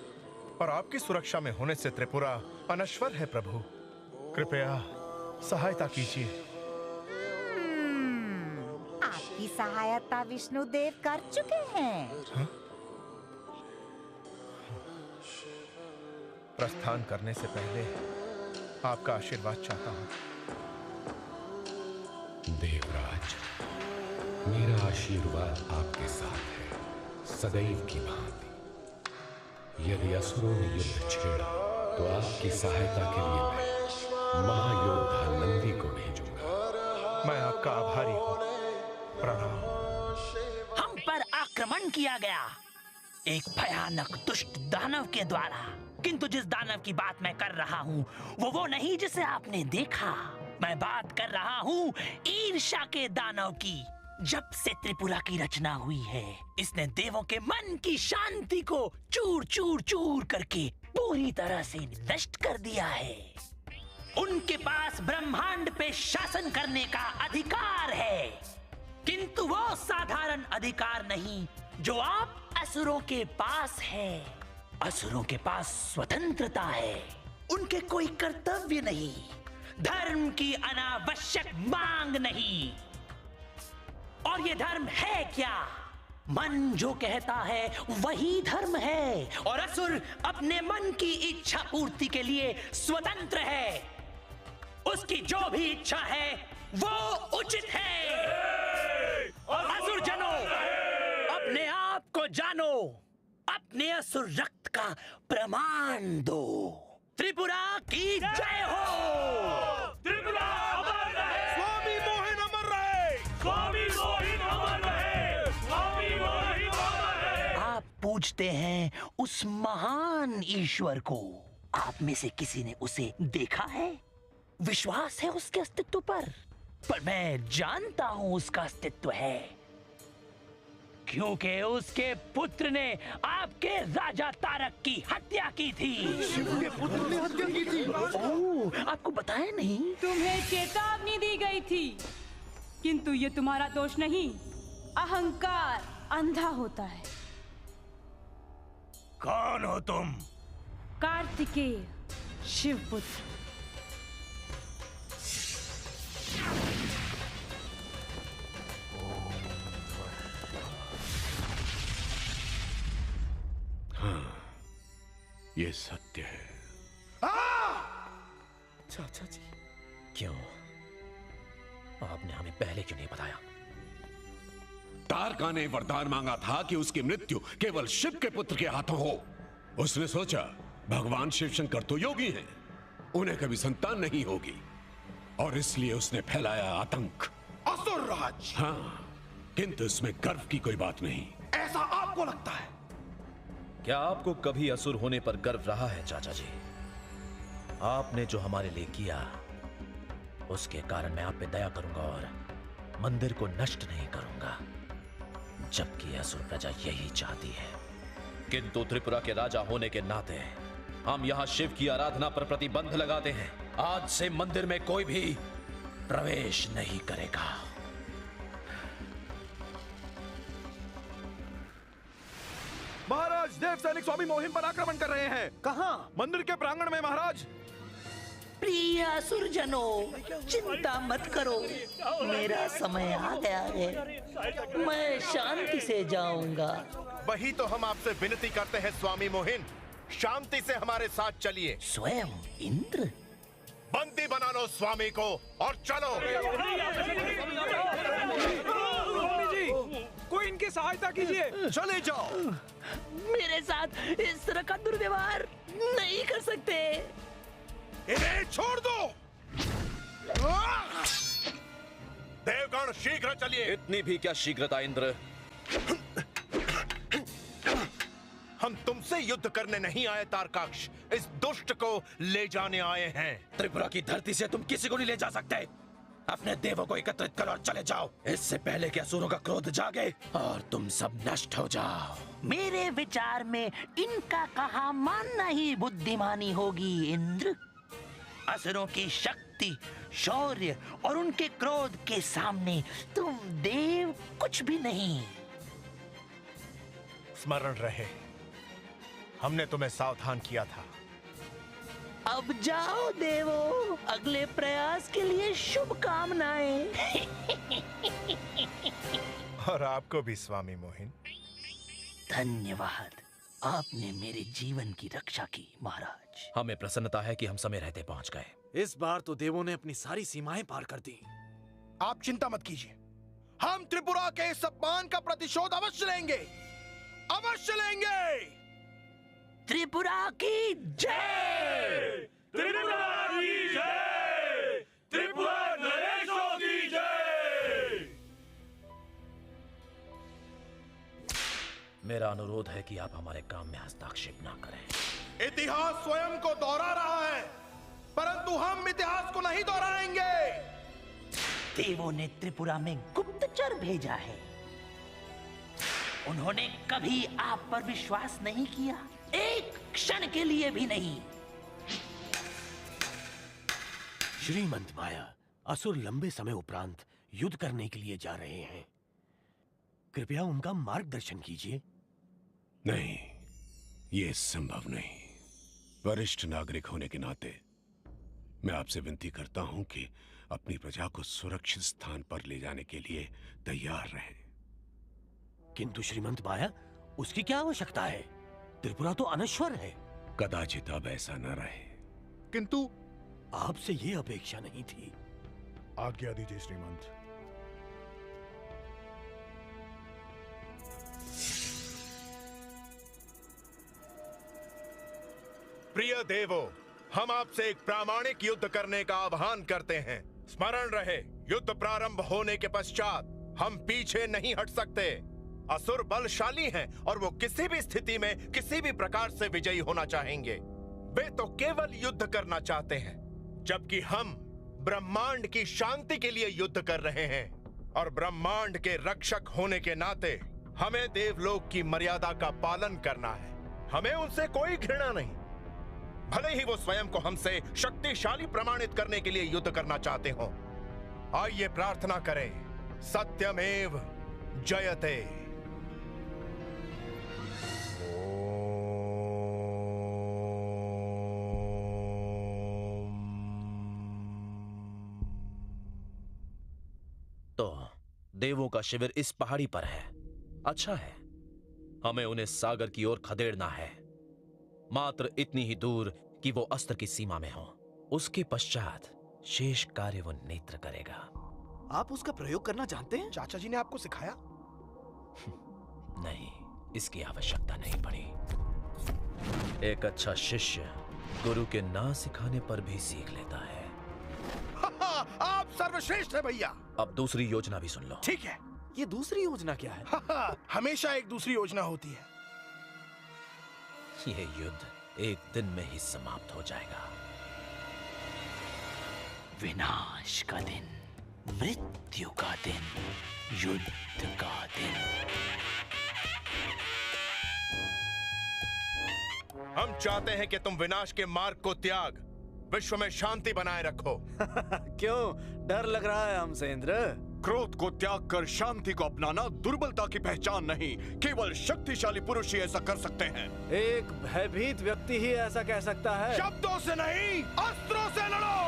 और आपकी सुरक्षा में होने से त्रिपुरा अनश्वर है। प्रभु, कृपया सहायता कीजिए। आपकी सहायता विष्णु देव कर चुके हैं। हाँ? प्रस्थान करने से पहले आपका आशीर्वाद चाहता हूं। देवराज, मेरा आशीर्वाद आपके साथ है, सदैव की भांति। यदि असुरों ने युद्ध छेड़ा तो आपकी सहायता के लिए मैं महायोद्धा नंदी को भेजूंगा। मैं आपका आभारी हूं। प्रणाम। हम पर आक्रमण किया गया एक भयानक दुष्ट दानव के द्वारा, किंतु जिस दानव की बात मैं कर रहा हूँ वो नहीं जिसे आपने देखा। मैं बात कर रहा हूँ ईर्ष्या के दानव की। जब से त्रिपुरा की रचना हुई है, इसने देवों के मन की शांति को चूर चूर चूर करके पूरी तरह से नष्ट कर दिया है। उनके पास ब्रह्मांड पे शासन करने का अधिकार है, किंतु वो साधारण अधिकार नहीं जो आप असुरों के पास है। असुरों के पास स्वतंत्रता है, उनके कोई कर्तव्य नहीं, धर्म की अनावश्यक मांग नहीं। और ये धर्म है क्या? मन जो कहता है वही धर्म है, और असुर अपने मन की इच्छा पूर्ति के लिए स्वतंत्र है। उसकी जो भी इच्छा है वो उचित है। असुर जनों, अपने आप को जानो, अपने असुर रक्त का प्रमाण दो। त्रिपुरा की जय हो। त्रिपुरा अमर रहे। स्वामी मोहिन अमर रहे। स्वामी मोहिन अमर रहे। स्वामी मोहिन अमर रहे। आप पूजते हैं उस महान ईश्वर को। आप में से किसी ने उसे देखा है? विश्वास है उसके अस्तित्व पर मैं जानता हूं उसका अस्तित्व है, क्योंकि उसके पुत्र ने आपके राजा तारक की हत्या की थी। शिव के पुत्र ने हत्या की थी। ओह, आपको बताया नहीं? तुम्हें चेतावनी दी गई थी, किंतु ये तुम्हारा दोष नहीं। अहंकार अंधा होता है। कौन हो तुम? कार्तिकेय, शिवपुत्र। ये सत्य है। चाचा जी, क्यों? आपने हमें पहले क्यों नहीं बताया? तारका ने वरदान मांगा था कि उसकी मृत्यु केवल शिव के पुत्र के हाथों हो। उसने सोचा भगवान शिव शंकर तो योगी हैं, उन्हें कभी संतान नहीं होगी, और इसलिए उसने फैलाया आतंक। असुर राज। हाँ, किंतु इसमें गर्व की कोई बात नहीं। ऐसा आपको लगता है? क्या आपको कभी असुर होने पर गर्व रहा है चाचा जी? आपने जो हमारे लिए किया, उसके कारण मैं आप पे दया करूंगा और मंदिर को नष्ट नहीं करूंगा, जबकि असुर प्रजा यही चाहती है। किंतु त्रिपुरा के राजा होने के नाते हम यहां शिव की आराधना पर प्रतिबंध लगाते हैं। आज से मंदिर में कोई भी प्रवेश नहीं करेगा। महाराज, देव सैनिक स्वामी मोहिन पर आक्रमण कर रहे हैं। कहां? मंदिर के प्रांगण में महाराज। प्रिय असुरजनों, चिंता मत करो, मेरा समय आ गया है। मैं शांति से जाऊंगा। वही तो हम आपसे विनती करते हैं स्वामी मोहिन, शांति से हमारे साथ चलिए। स्वयं इंद्र? बंदी बना लो स्वामी को और चलो। कोई इनकी सहायता कीजिए। चले जाओ। मेरे साथ इस तरह का दुर्व्यवहार नहीं कर सकते। इन्हें छोड़ दो। देवगण शीघ्र चलिए। इतनी भी क्या शीघ्रता इंद्र? हम तुमसे युद्ध करने नहीं आए तारकाक्ष, इस दुष्ट को ले जाने आए हैं। त्रिपुरा की धरती से तुम किसी को नहीं ले जा सकते। अपने देवों को एकत्रित करो और चले जाओ, इससे पहले कि असुरों का क्रोध जागे और तुम सब नष्ट हो जाओ। मेरे विचार में इनका कहा मानना ही बुद्धिमानी होगी इंद्र। असुरों की शक्ति, शौर्य और उनके क्रोध के सामने तुम देव कुछ भी नहीं। स्मरण रहे, हमने तुम्हें सावधान किया था। अब जाओ देवो, अगले प्रयास के लिए शुभकामनाएं। और आपको भी स्वामी मोहिन। धन्यवाद, आपने मेरे जीवन की रक्षा की महाराज। हमें प्रसन्नता है कि हम समय रहते पहुंच गए। इस बार तो देवों ने अपनी सारी सीमाएं पार कर दी। आप चिंता मत कीजिए, हम त्रिपुरा के इस अपमान का प्रतिशोध अवश्य लेंगे, अवश्य लेंगे। त्रिपुरा की जय। त्रिपुरा की जय। त्रिपुरा नरेशों की जय। मेरा अनुरोध है कि आप हमारे काम में हस्तक्षेप ना करें। इतिहास स्वयं को दोहरा रहा है। परंतु हम इतिहास को नहीं दोहराएंगे। देवों ने त्रिपुरा में गुप्तचर भेजा है। उन्होंने कभी आप पर विश्वास नहीं किया, एक क्षण के लिए भी नहीं। श्रीमंत माया, असुर लंबे समय उपरांत युद्ध करने के लिए जा रहे हैं। कृपया उनका मार्गदर्शन कीजिए। नहीं, ये संभव नहीं। वरिष्ठ नागरिक होने के नाते मैं आपसे विनती करता हूं कि अपनी प्रजा को सुरक्षित स्थान पर ले जाने के लिए तैयार रहें। किंतु श्रीमंत माया, उसकी क्या आवश्यकता है? त्रिपुरा तो अनश्वर है। कदाचित अब ऐसा न रहे। किंतु आपसे ये अपेक्षा नहीं थी। आज्ञा दीजिए श्रीमंत। प्रिय देवो, हम आपसे एक प्रामाणिक युद्ध करने का आह्वान करते हैं। स्मरण रहे, युद्ध प्रारंभ होने के पश्चात हम पीछे नहीं हट सकते। असुर बलशाली हैं और वो किसी भी स्थिति में किसी भी प्रकार से विजयी होना चाहेंगे। वे तो केवल युद्ध करना चाहते हैं, जबकि हम ब्रह्मांड की शांति के लिए युद्ध कर रहे हैं। और ब्रह्मांड के रक्षक होने के नाते हमें देवलोक की मर्यादा का पालन करना है। हमें उनसे कोई घृणा नहीं, भले ही वो स्वयं को हमसे शक्तिशाली प्रमाणित करने के लिए युद्ध करना चाहते हो। आइए प्रार्थना करें, सत्यमेव जयते। तो देवों का शिविर इस पहाड़ी पर है। अच्छा है, हमें उन्हें सागर की ओर खदेड़ना है, मात्र इतनी ही दूर कि वो अस्त्र की सीमा में हो। उसके पश्चात शेष कार्य वो नेत्र करेगा। आप उसका प्रयोग करना जानते हैं? चाचा जी ने आपको सिखाया? नहीं, इसकी आवश्यकता नहीं पड़ी। एक अच्छा शिष्य गुरु के ना सिखाने पर भी सीख लेता है। आप सर्वश्रेष्ठ है भैया। अब दूसरी योजना भी सुन लो। ठीक है। ये दूसरी योजना क्या है? हमेशा एक दूसरी योजना होती है। यह युद्ध एक दिन में ही समाप्त हो जाएगा। विनाश का दिन, मृत्यु का दिन, युद्ध का दिन। हम चाहते हैं कि तुम विनाश के मार्ग को त्याग विश्व में शांति बनाए रखो। क्यों, डर लग रहा है हमसे इंद्र? क्रोध को त्याग कर शांति को अपनाना दुर्बलता की पहचान नहीं, केवल शक्तिशाली पुरुष ही ऐसा कर सकते हैं। एक भयभीत व्यक्ति ही ऐसा कह सकता है। शब्दों से नहीं, अस्त्रों से लड़ो।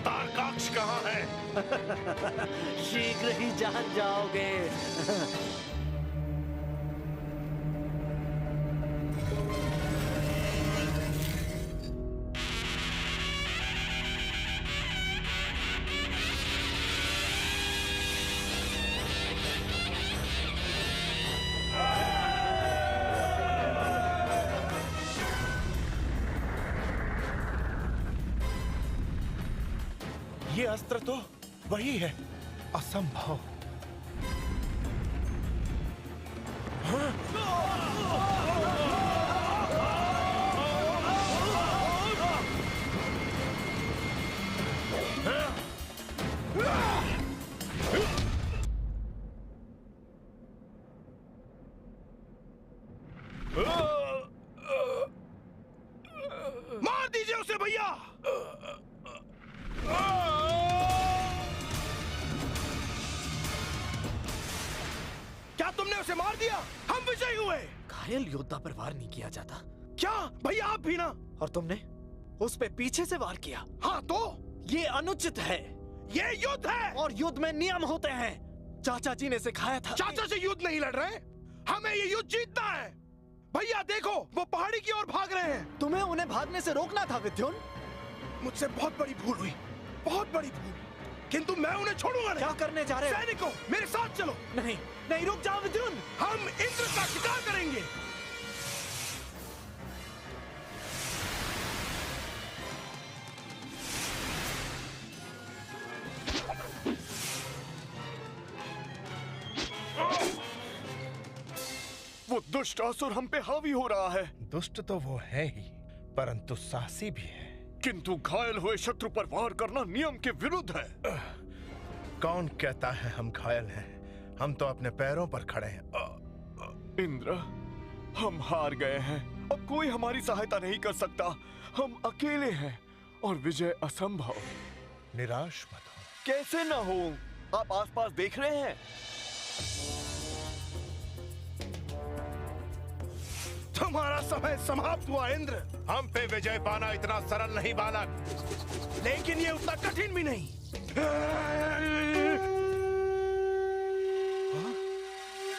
तारकाक्ष कहाँ है? शीघ्र ही जान जाओगे। ये अस्त्र तो वही है। असंभव। मार दीजिए उसे भैया। क्या तुमने उसे मार दिया? हम विजयी हुए। घायल योद्धा पर वार नहीं किया जाता। क्या भैया, आप भी ना? और तुमने उस पे पीछे से वार किया। हाँ तो ये अनुचित है। ये युद्ध है और युद्ध में नियम होते हैं। चाचा जी ने सिखाया था। चाचा से युद्ध नहीं लड़ रहे, हमें ये युद्ध जीतना है। भैया देखो, वो पहाड़ी की ओर भाग रहे हैं। तुम्हें उन्हें भागने से रोकना था विद्युन। मुझसे बहुत बड़ी भूल हुई, बहुत बड़ी भूल, किंतु मैं उन्हें छोड़ूंगा नहीं। क्या करने जा रहे हो? सैनिकों, मेरे साथ चलो। नहीं नहीं, रुक जाओ विद्युन। हम इंद्र का शिकार करेंगे। वो दुष्ट असुर हम पे हावी हो रहा है। दुष्ट तो वो है ही, परंतु साहसी भी है। किंतु घायल हुए शत्रु पर वार करना नियम के विरुद्ध है। कौन कहता है हम घायल हैं? हम तो अपने पैरों पर खड़े हैं। इंद्र, हम हार गए हैं। अब कोई हमारी सहायता नहीं कर सकता। हम अकेले हैं और विजय असंभव। निराश मत हो। कैसे ना हो? आप आसपास देख रहे हैं। तुम्हारा समय समाप्त हुआ इंद्र। हम पे विजय पाना इतना सरल नहीं बालक, लेकिन ये उतना कठिन भी नहीं।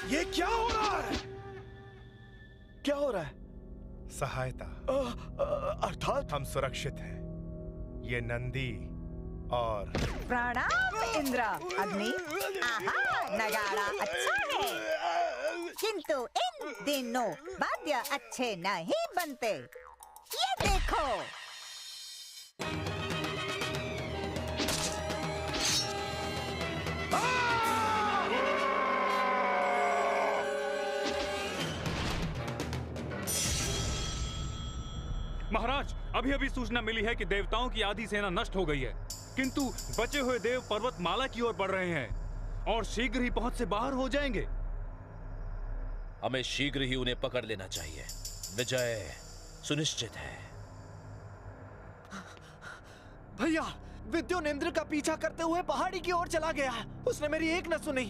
ये क्या हो रहा है? क्या हो रहा है? सहायता। अर्थात हम सुरक्षित हैं। ये नंदी और प्रणाम इंद्र। अग्नि, आहा, नगाड़ा अच्छा है, किंतु इन दिनों वाद्य अच्छे नहीं बनते। ये देखो। महाराज, अभी अभी सूचना मिली है कि देवताओं की आधी सेना नष्ट हो गई है, किंतु बचे हुए देव पर्वतमाला की ओर बढ़ रहे हैं और शीघ्र ही पहुंच से बाहर हो जाएंगे। हमें शीघ्र ही उन्हें पकड़ लेना चाहिए। विजय सुनिश्चित है। भैया, विद्युन इंद्र का पीछा करते हुए पहाड़ी की ओर चला गया। उसने मेरी एक न सुनी।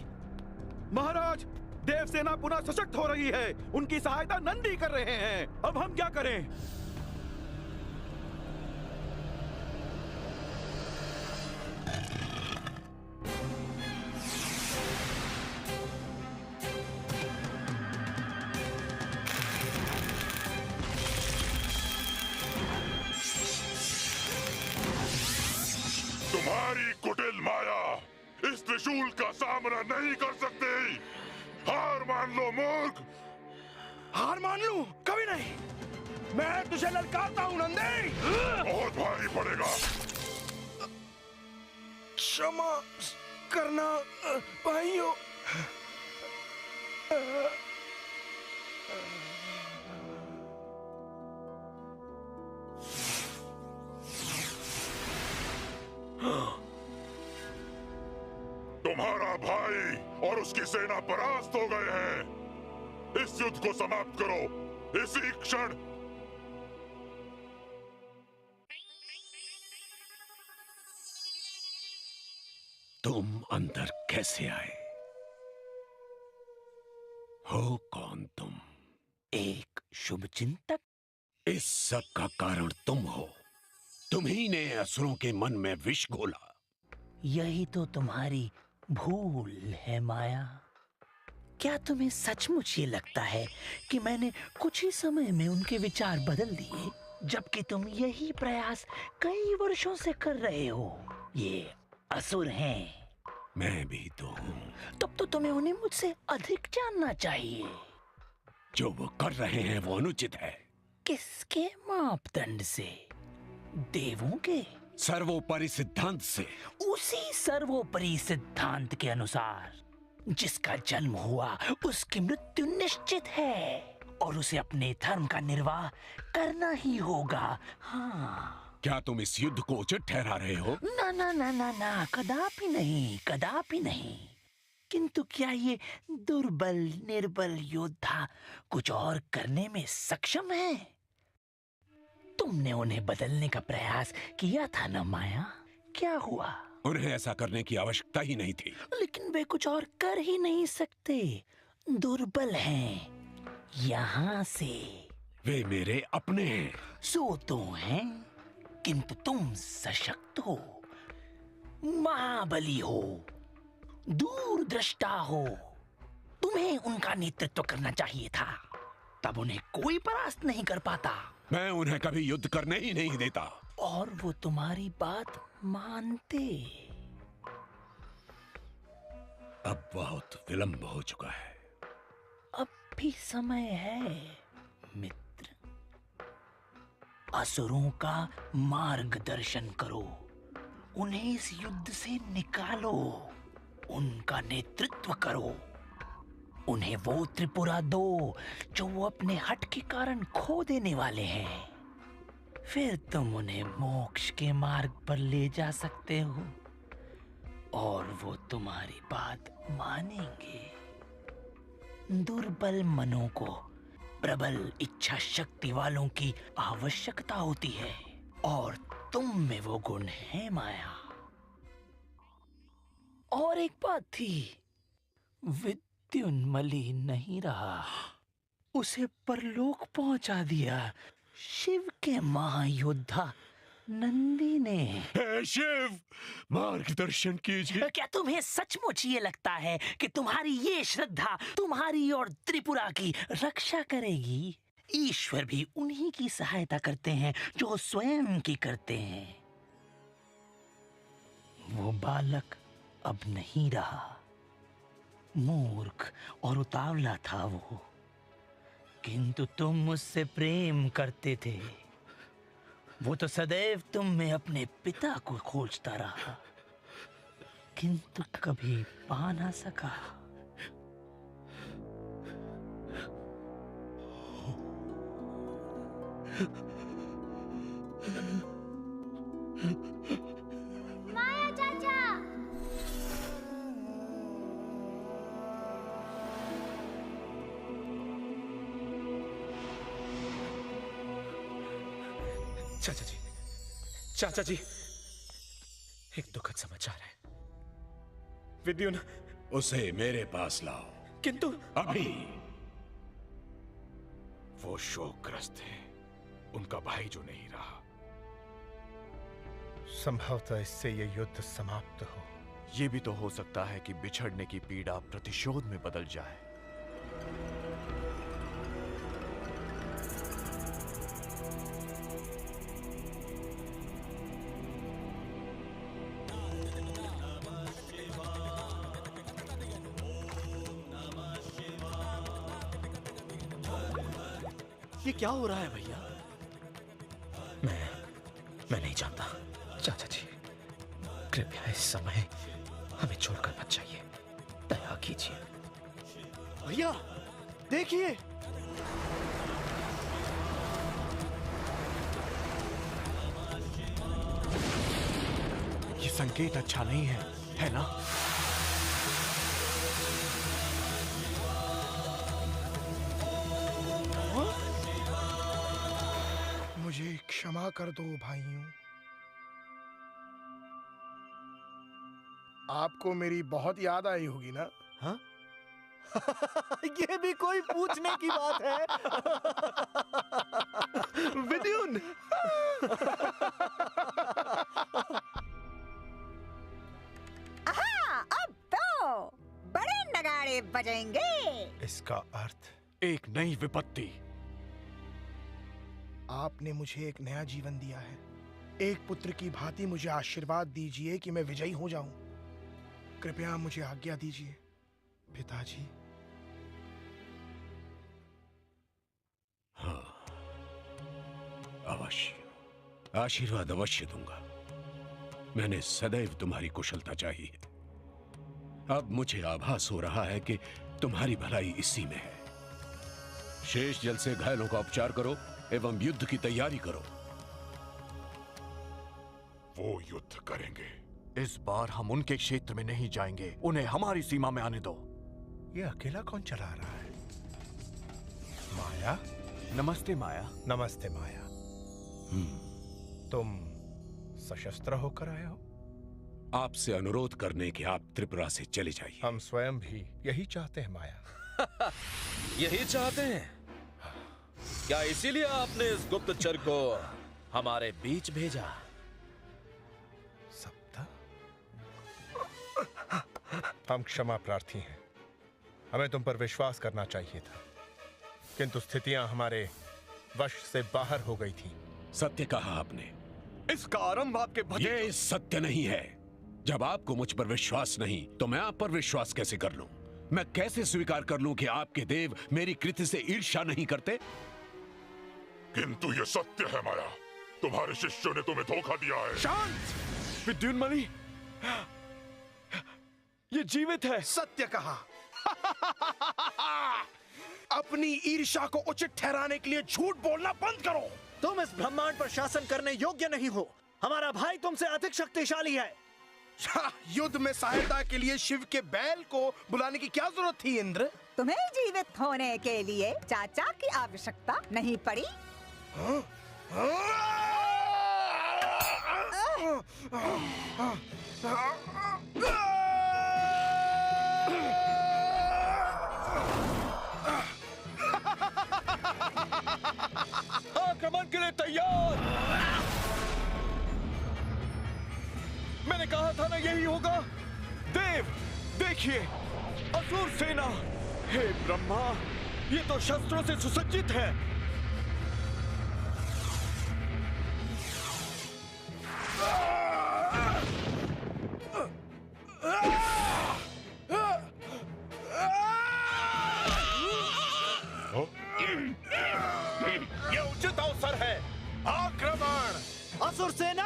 महाराज, देवसेना पुनः सशक्त हो रही है। उनकी सहायता नंदी कर रहे हैं। अब हम क्या करें? तुम्हारी कुटिल माया इस त्रिशूल का सामना नहीं कर सकती। हार मान लो मूर्ख। हार मान लूं? कभी नहीं। मैं तुझे ललकारता हूं नंदी। बहुत भारी पड़ेगा। क्षमा करना भाइयों। तुम्हारा भाई और उसकी सेना परास्त हो गए हैं। इस युद्ध को समाप्त करो इसी क्षण। तुम अंदर कैसे आए? हो कौन तुम? एक शुभ चिंतक। इस सब का कारण तुम हो। तुम्ही ने असुरों के मन में विष घोला। यही तो तुम्हारी भूल है माया। क्या तुम्हें सचमुच ये लगता है कि मैंने कुछ ही समय में उनके विचार बदल दिए, जबकि तुम यही प्रयास कई वर्षों से कर रहे हो? ये असुर हैं। मैं भी तो हूँ। तब तो तुम्हें उन्हें मुझसे अधिक जानना चाहिए। जो वो कर रहे हैं वो अनुचित है। किसके मापदंड से? देवों के? सर्वोपरि सिद्धांत से। उसी सर्वोपरि सिद्धांत के अनुसार जिसका जन्म हुआ उसकी मृत्यु निश्चित है और उसे अपने धर्म का निर्वाह करना ही होगा। हाँ। क्या तुम इस युद्ध को उचित ठहरा रहे हो? ना ना ना ना ना, कदापि नहीं, कदापि नहीं। किंतु क्या ये दुर्बल निर्बल योद्धा कुछ और करने में सक्षम है? तुमने उन्हें बदलने का प्रयास किया था ना माया? क्या हुआ? उन्हें ऐसा करने की आवश्यकता ही नहीं थी। लेकिन वे कुछ और कर ही नहीं सकते। दुर्बल हैं। यहाँ से वे मेरे अपने हैं। सो तो हैं, किंतु तुम सशक्त हो, महाबली हो, दूरदृष्टा हो। तुम्हें उनका नेतृत्व करना चाहिए था, तब उन्हें कोई परास्त नहीं कर पाता। मैं उन्हें कभी युद्ध करने ही नहीं देता। और वो तुम्हारी बात मानते। अब बहुत विलंब हो चुका है। अब भी समय है मित्र। असुरों का मार्गदर्शन करो, उन्हें इस युद्ध से निकालो, उनका नेतृत्व करो। उन्हें वो त्रिपुरा दो जो वो अपने हट के कारण खो देने वाले हैं। फिर तुम उन्हें मोक्ष के मार्ग पर ले जा सकते हो और वो तुम्हारी बात मानेंगे। दुर्बल मनों को प्रबल इच्छा शक्ति वालों की आवश्यकता होती है, और तुम में वो गुण है माया। और एक बात थी, विद्युन्मली नहीं रहा, उसे परलोक पहुंचा दिया शिव के महायोद्धा नंदी ने। हे शिव, मार्गदर्शन कीजिए। क्या तुम्हें सचमुच ये लगता है कि तुम्हारी ये श्रद्धा तुम्हारी और त्रिपुरा की रक्षा करेगी? ईश्वर भी उन्हीं की सहायता करते हैं जो स्वयं की करते हैं। वो बालक अब नहीं रहा, मूर्ख और उतावला था वो, किंतु तुम मुझसे प्रेम करते थे। वो तो सदैव तुम में अपने पिता को खोजता रहा, किंतु कभी पा ना सका। माया चाचा। चाचा जी, चाचा जी, एक दुखद समाचार है। विद्युन, उसे मेरे पास लाओ। किंतु अभी। वो शोकग्रस्त है, उनका भाई जो नहीं रहा। संभवतः इससे ये युद्ध समाप्त हो। ये भी तो हो सकता है कि बिछड़ने की पीड़ा प्रतिशोध में बदल जाए। ये क्या हो रहा है भैया? मैं नहीं जानता। चाचा जी, कृपया इस समय हमें छोड़कर मत जाइए, दया कीजिए। भैया देखिए, ये संकेत अच्छा नहीं है ना? मुझे क्षमा कर दो भाइयों। आपको मेरी बहुत याद आई होगी ना? हाँ? ये भी कोई पूछने की बात है? विद्युन! अब तो बड़े नगाड़े बजेंगे। इसका अर्थ एक नई विपत्ति। आपने मुझे एक नया जीवन दिया है। एक पुत्र की भांति मुझे आशीर्वाद दीजिए कि मैं विजयी हो जाऊं। कृपया मुझे आज्ञा दीजिए पिताजी। हाँ, अवश्य, आशीर्वाद अवश्य दूंगा। मैंने सदैव तुम्हारी कुशलता चाहिए। अब मुझे आभास हो रहा है कि तुम्हारी भलाई इसी में है। शेष जल से घायलों का उपचार करो एवं युद्ध की तैयारी करो। वो युद्ध करेंगे। इस बार हम उनके क्षेत्र में नहीं जाएंगे, उन्हें हमारी सीमा में आने दो। ये अकेला कौन चला रहा है? माया? नमस्ते माया। नमस्ते माया। तुम सशस्त्र होकर आए हो? आपसे अनुरोध करने कि आप त्रिपुरा से चले जाइए। हम स्वयं भी यही चाहते हैं माया। यही चाहते हैं? क्या इसीलिए आपने इस गुप्तचर को हमारे बीच भेजा। हम क्षमा प्रार्थी हैं। हमें तुम पर विश्वास करना चाहिए था, किंतु स्थितियां हमारे वश से बाहर हो गई थी। सत्य कहा आपने। इसका आरंभ आपके ये सत्य नहीं है। जब आपको मुझ पर विश्वास नहीं तो मैं आप पर विश्वास कैसे कर लूं? मैं कैसे स्वीकार कर लूं कि आपके देव मेरी कृति से ईर्ष्या नहीं करते? किंतु ये सत्य है माया, तुम्हारे शिष्यों ने तुम्हें धोखा दिया है। शांत! विद्युन्मणि, ये जीवित है। सत्य कहा। अपनी ईर्ष्या को उचित ठहराने के लिए झूठ बोलना बंद करो। तुम इस ब्रह्मांड पर शासन करने योग्य नहीं हो। हमारा भाई तुमसे अधिक शक्तिशाली है। युद्ध में सहायता के लिए शिव के बैल को बुलाने की क्या जरूरत थी इंद्र? तुम्हें जीवित होने के लिए चाचा की आवश्यकता नहीं पड़ी। आक्रमण के लिए तैयार। मैंने कहा था ना यही होगा। देव देखिए, असुर सेना। हे ब्रह्मा, ये तो शस्त्रों से सुसज्जित है। ये उचित अवसर है। आक्रमण! असुर सेना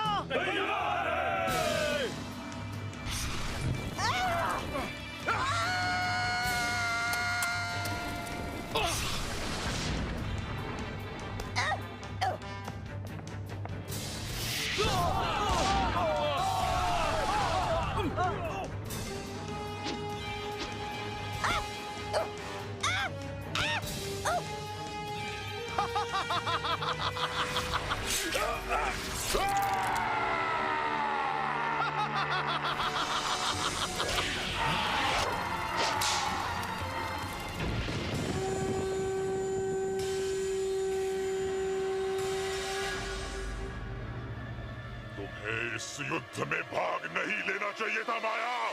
तुम्हें इस युद्ध में भाग नहीं लेना चाहिए था माया।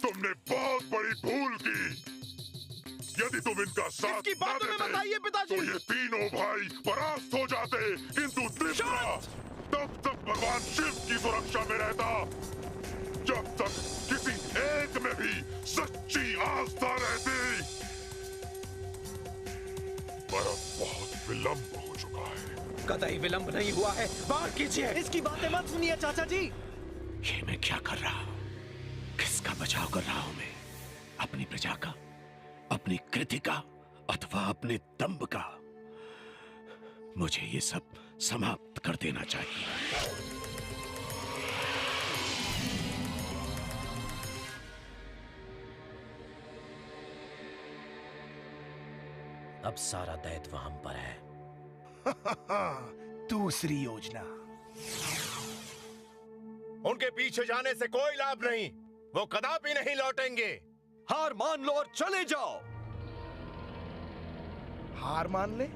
तुमने बहुत बड़ी भूल की। यदि तुम इनका साथ इसकी बात न में देते, बताइए पिताजी। तो ये तीनों भाई परास्त हो जाते, किंतु त्रिपुरा तब तक भगवान शिव की सुरक्षा में रहता, जब तक किसी एक में भी सच्ची आस्था रहती। पर अब बहुत विलंब हो चुका है। कतई विलंब नहीं हुआ है। वार कीजिए। इसकी बातें मत सुनिए चाचा जी। ये मैं क्या कर रहा हूं? किसका बचाव कर रहा हूं मैं? अपनी प्रजा का, अपनी कृति का, अथवा अपने दंभ का? मुझे ये सब समाप्त कर देना चाहिए। अब सारा दायित्व हम पर है। दूसरी योजना। उनके पीछे जाने से कोई लाभ नहीं। वो कदापि नहीं लौटेंगे। हार मान लो और चले जाओ। हार मान ले?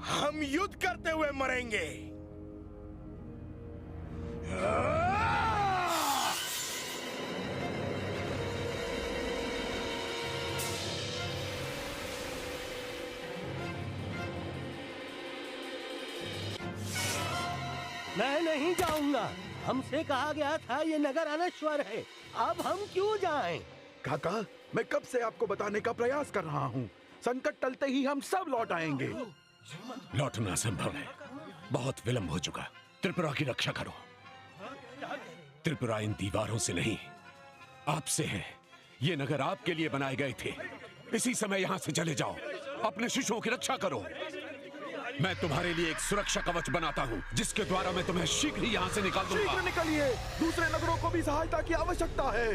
हम युद्ध करते हुए मरेंगे। मैं नहीं जाऊंगा। हमसे कहा गया था ये नगर अनश्वर है। अब हम क्यों जाएं? काका, मैं कब से आपको बताने का प्रयास कर रहा हूँ। संकट टलते ही हम सब लौट आएंगे। लौटना संभव है। बहुत विलंब हो चुका। त्रिपुरा की रक्षा करो। त्रिपुरा इन दीवारों से नहीं, आपसे है। ये नगर आपके लिए बनाए गए थे। इसी समय यहाँ से चले जाओ। अपने शिष्यों की रक्षा करो। मैं तुम्हारे लिए एक सुरक्षा कवच बनाता हूँ, जिसके द्वारा मैं तुम्हें शीघ्र ही यहाँ से निकाल दूंगा। शीघ्र निकलिए। दूसरे नगरों को भी सहायता की आवश्यकता है।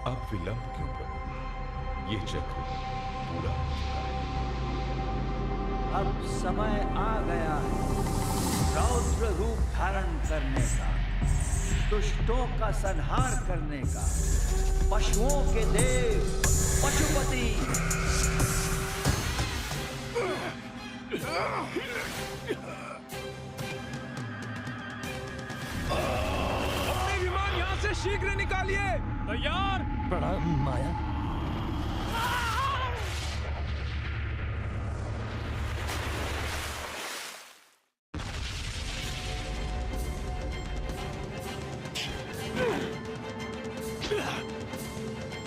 अब विलंब क्यों करो? ये चक्र पूरा हो चुका है। अब समय आ गया है रौद्र रूप धारण करने का, दुष्टों का संहार करने का। पशुओं के देव पशुपति अपने विमान यहाँ से शीघ्र निकालिए। तैयार। प्रणाम माया।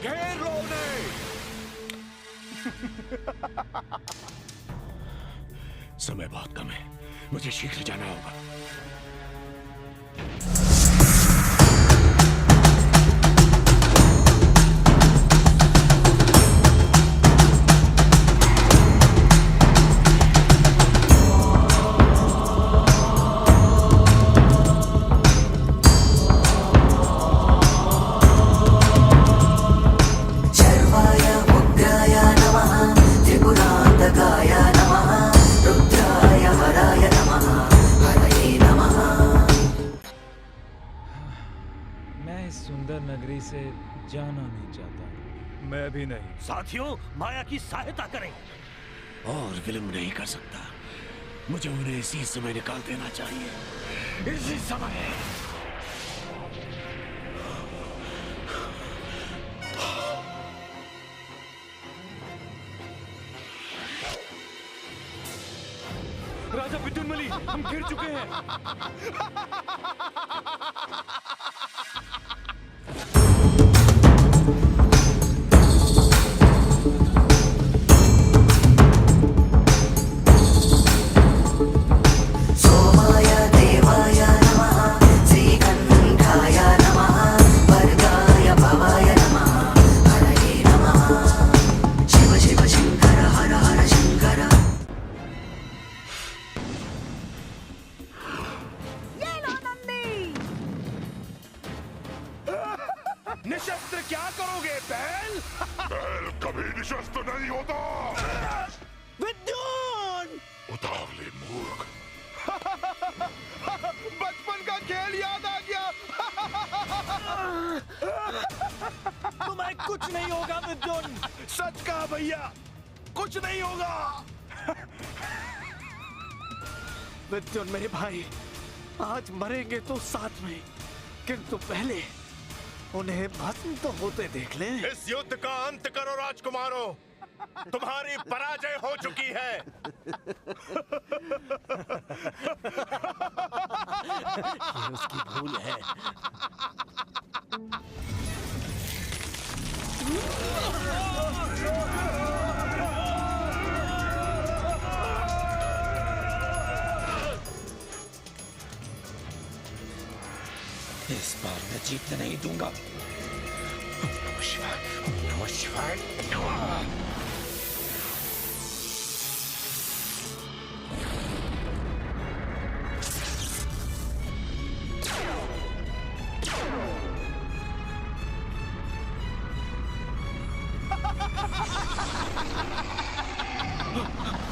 घेर लो उन्हें। समय बहुत कम है, मुझे शीघ्र जाना होगा। सुंदर नगरी से जाना नहीं चाहता। मैं भी नहीं। साथियों, माया की सहायता करें। और विलंब नहीं कर सकता, मुझे उन्हें इसी समय निकाल देना चाहिए, इसी समय। राजा विद्युन्मली, हम घिर चुके हैं। निशस्त्र क्या करोगे बैल? बैल कभी निशस्त्र नहीं होता। विद्युन! उतावले मूर्ख। बचपन का खेल याद आ गया। तुम्हें कुछ नहीं होगा विद्युन। सच कहा भैया, कुछ नहीं होगा। विद्युन मेरे भाई, आज मरेंगे तो साथ में, किंतु पहले उन्हें भस्म तो होते देख लें। इस युद्ध का अंत करो राजकुमारों, तुम्हारी पराजय हो चुकी है। ये उसकी भूल है। इस बार मैं जीतने नहीं दूंगा। ओम नमः शिवाय, ओम नमः शिवाय, नमः।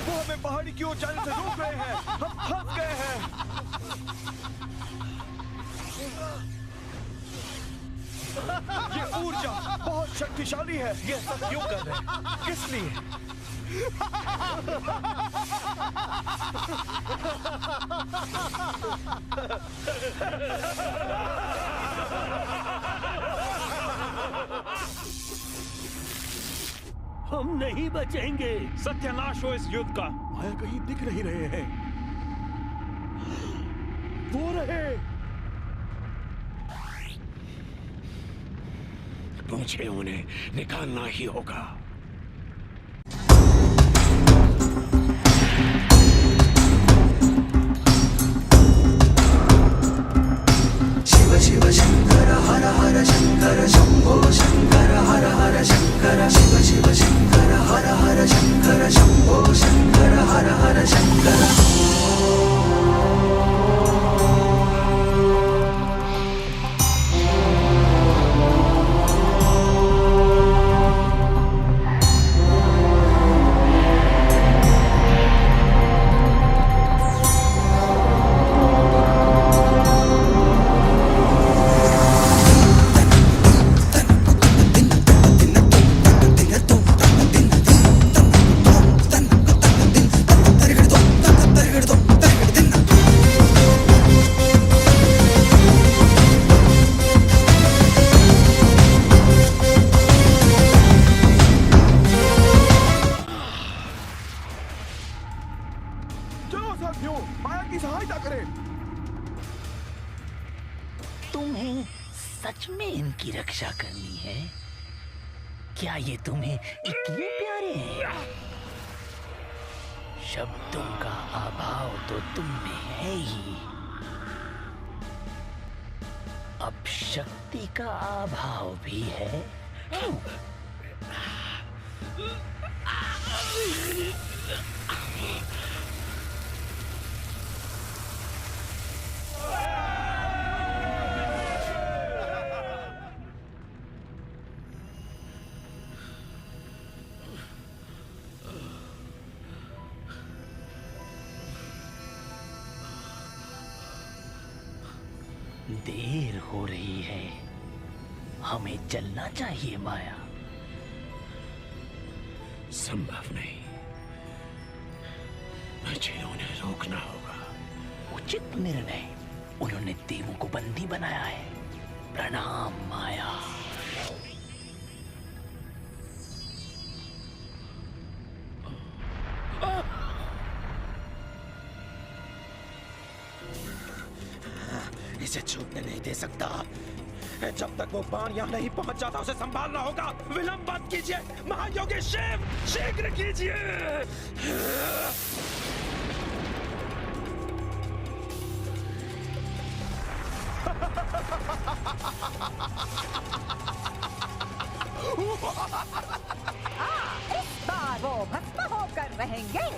वो हमें पहाड़ी की ओर जाने से रोक रहे हैं। हम फंस गए हैं। ये ऊर्जा बहुत शक्तिशाली है। ये सब क्यों कर रहे हैं? किस लिए? हम नहीं बचेंगे। सत्यानाश हो इस युद्ध का। माया कहीं दिख नहीं रहे हैं। वो रहे। मुझे उन्हें निकालना ही होगा। शिव शिव शंकर हर हर शंकर शंभो शंकर हर हर शंकर शिव शिव शंकर हर हर शंकर शंभो शंकर हर हर शंकर। तुम्हें सच में इनकी रक्षा करनी है? क्या ये तुम्हें इतने प्यारे हैं? शब्दों का अभाव तो तुम में है ही, अब शक्ति का अभाव भी है। देर हो रही है, हमें चलना चाहिए माया। संभव नहीं, मुझे उन्हें रोकना होगा। उचित निर्णय। उन्होंने देवों को बंदी बनाया है। प्रणाम माया। इसे छूटने नहीं दे सकता। जब तक वो बाण यहाँ नहीं पहुंच जाता उसे संभालना होगा। विलंब मत कीजिए महायोगी शिव, शीघ्र कीजिए। इस बार वो भस्म होकर रहेंगे।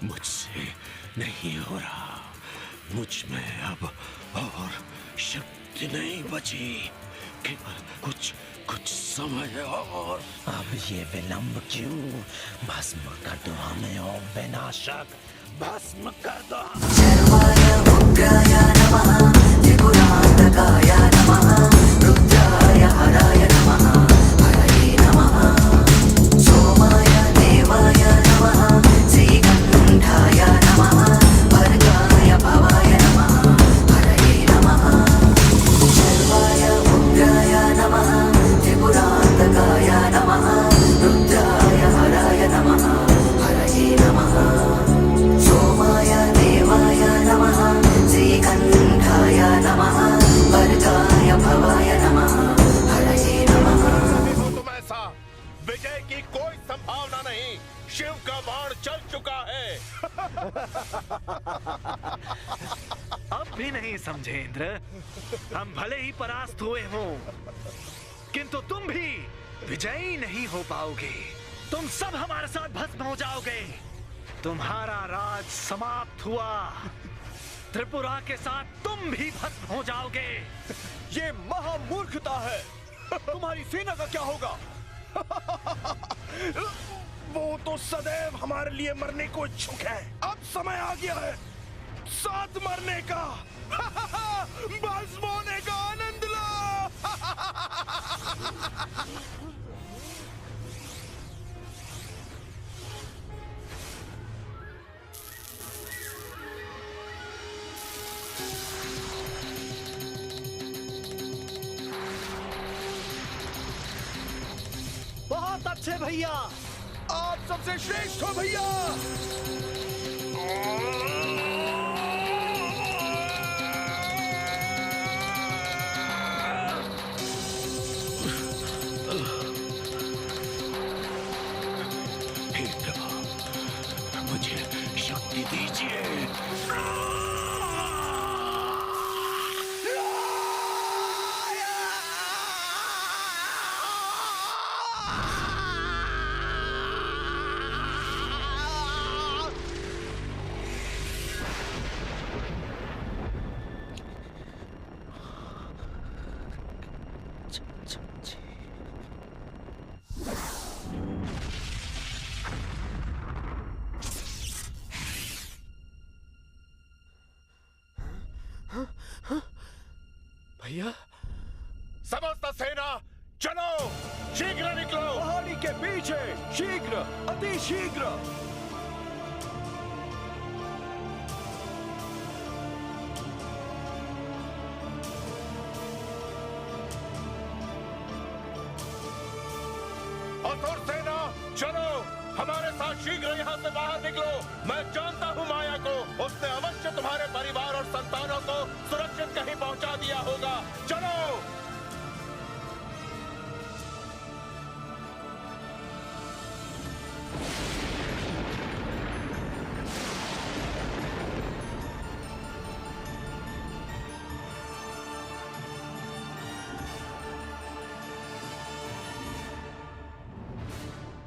मुझसे नहीं हो रहा। मुझ में अब और शक्ति नहीं बची, केवल कुछ समय और। अब ये विलंब क्यों? भस्म कर दो हमें ओम विनाशक, भस्म कर दो। शर्वाय उग्राय नमः, त्रिपुरान्तकाय नमः, रुद्राय हराय नमः, हरये नमः, सोमाय देवाय नमः, श्रीकण्ठाय नमः, भर्गाय भवाय नमः, हरये नमः। शर्वाय उग्राय नमः, त्रिपुरान्तकाय नमः, रुद्राय हराय नमः, हरये नमः, सोमाय देवाय नमः, श्रीकण्ठाय नमः, भर्गाय भवाय नमः, हरये नमः। हो तुम ऐसा, विजय की कोई संभावना नहीं। शिव का बाण चल चुका है। अब भी नहीं समझे इंद्र। हम भले ही परास्त हुए हों, किंतु तुम भी विजयी नहीं हो पाओगे। तुम सब हमारे साथ भस्म हो जाओगे। तुम्हारा राज समाप्त हुआ। त्रिपुरा के साथ तुम भी भस्म हो जाओगे। ये महामूर्खता है। तुम्हारी सेना का क्या होगा? वो तो सदैव हमारे लिए मरने को इच्छुक है। अब समय आ गया है साथ मरने का। भस्म होने का आनंद लो। बहुत अच्छे भैया, आप सबसे श्रेष्ठ हो भैया। हे प्रभु, मुझे शक्ति दीजिए। भैया, समस्त सेना चलो, शीघ्र निकलो। पहाड़ी के पीछे, शीघ्र, अति शीघ्र। असुर सेना, चलो हमारे साथ शीघ्र यहाँ से बाहर निकलो। मैं जानता हूँ माया को, उसने अवश्य तुम्हारे परिवार और संतानों को सुरक्षित कहीं पहुंचा दिया होगा। चलो।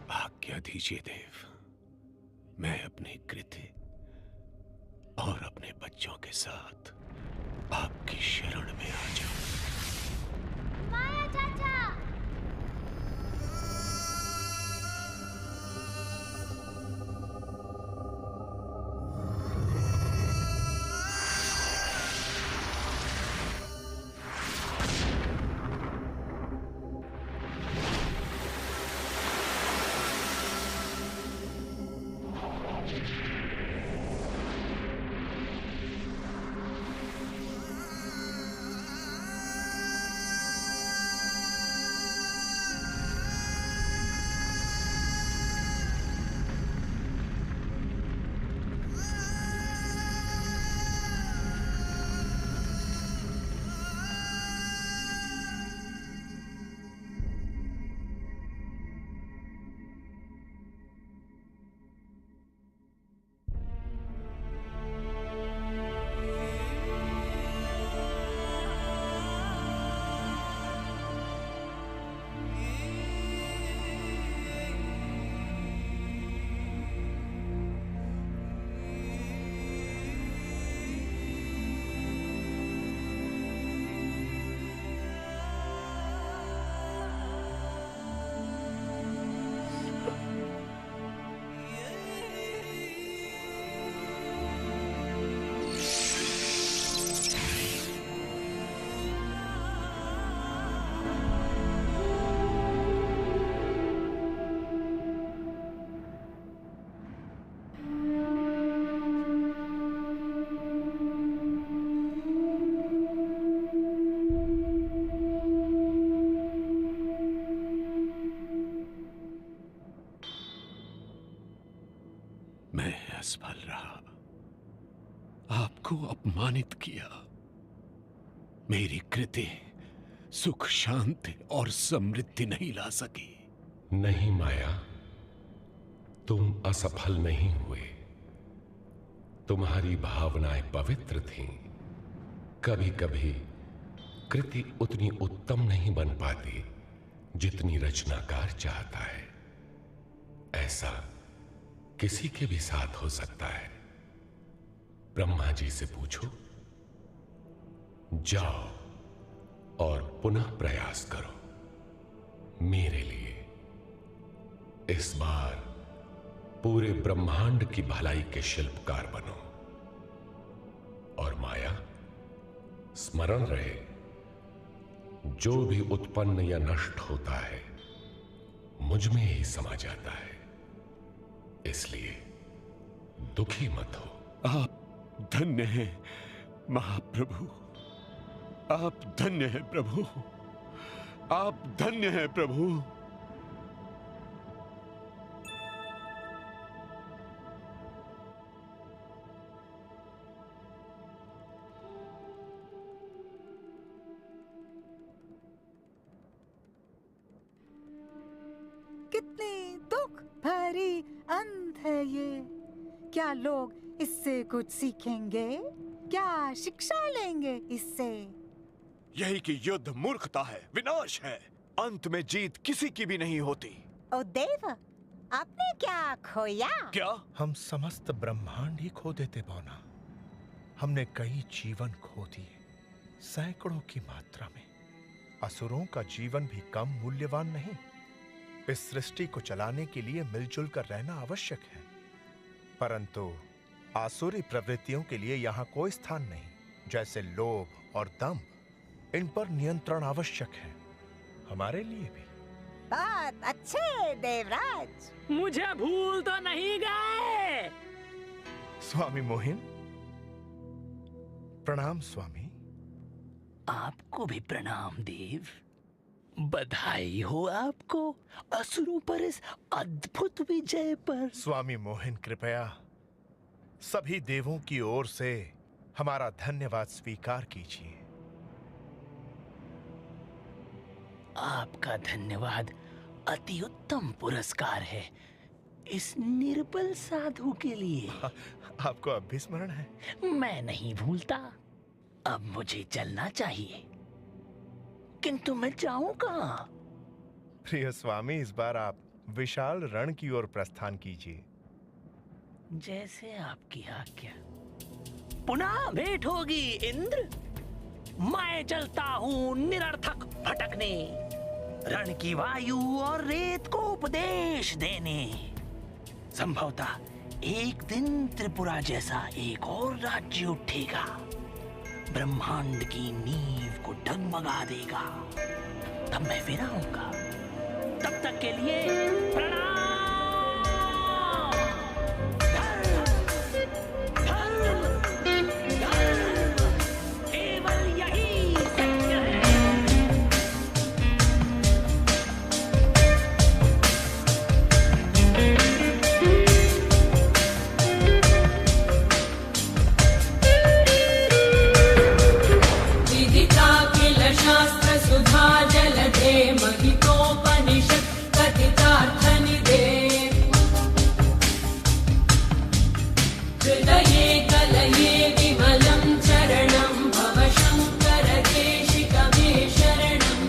आज्ञा दीजिए देव, मैं अपनी कृति और अपने बच्चों के साथ आपकी शरण में आ जाऊं। माया चाचा। मैं असफल रहा, आपको अपमानित किया। मेरी कृति सुख, शांति और समृद्धि नहीं ला सकी। नहीं माया, तुम असफल नहीं हुए। तुम्हारी भावनाएं पवित्र थीं। कभी कभी कृति उतनी उत्तम नहीं बन पाती जितनी रचनाकार चाहता है। ऐसा किसी के भी साथ हो सकता है। ब्रह्मा जी से पूछो। जाओ और पुनः प्रयास करो मेरे लिए। इस बार पूरे ब्रह्मांड की भलाई के शिल्पकार बनो। और माया, स्मरण रहे, जो भी उत्पन्न या नष्ट होता है मुझ में ही समा जाता है। इसलिए दुखी मत हो। आप धन्य हैं महाप्रभु, आप धन्य हैं प्रभु, आप धन्य हैं प्रभु। कितनी दुख भरी अंत है ये। क्या लोग इससे कुछ सीखेंगे? क्या शिक्षा लेंगे इससे? यही कि युद्ध मूर्खता है, विनाश है। अंत में जीत किसी की भी नहीं होती। ओ देव, आपने क्या खोया? क्या? हम समस्त ब्रह्मांड ही खो देते बौना। हमने कई जीवन खो दिए, सैकड़ों की मात्रा में। असुरों का जीवन भी कम मूल्यवान नहीं। इस सृष्टि को चलाने के लिए मिलजुल कर रहना आवश्यक है, परंतु आसुरी प्रवृत्तियों के लिए यहाँ कोई स्थान नहीं। जैसे लोभ और दंभ, इन पर नियंत्रण आवश्यक है, हमारे लिए भी। बहुत अच्छे देवराज। मुझे भूल तो नहीं गए? स्वामी मोहिन, प्रणाम स्वामी। आपको भी प्रणाम देव। बधाई हो आपको असुरों पर इस अद्भुत विजय पर। स्वामी मोहन, कृपया सभी देवों की ओर से हमारा धन्यवाद स्वीकार कीजिए। आपका धन्यवाद अति उत्तम पुरस्कार है इस निर्बल साधु के लिए। आपको अब भी स्मरण है? मैं नहीं भूलता। अब मुझे चलना चाहिए, किंतु मैं जाऊं कहां? प्रिय स्वामी, इस बार आप विशाल रण की ओर प्रस्थान कीजिए। जैसे आपकी आज्ञा। पुनः भेंट होगी इंद्र। मैं चलता हूं निरर्थक भटकने, रण की वायु और रेत को उपदेश देने। संभवतः एक दिन त्रिपुरा जैसा एक और राज्य उठेगा, ब्रह्मांड की नींव को डगमगा देगा। तब मैं फिर आऊंगा। तब तक के लिए प्रणाम। केवल यही सत्य है। विदिता किल शास्त्र सुधा जलधे महितोपनिषत् कथितार्थनिधे हृदये कलये विमलं चरणं भव शङ्कर देशिकमे शरणम्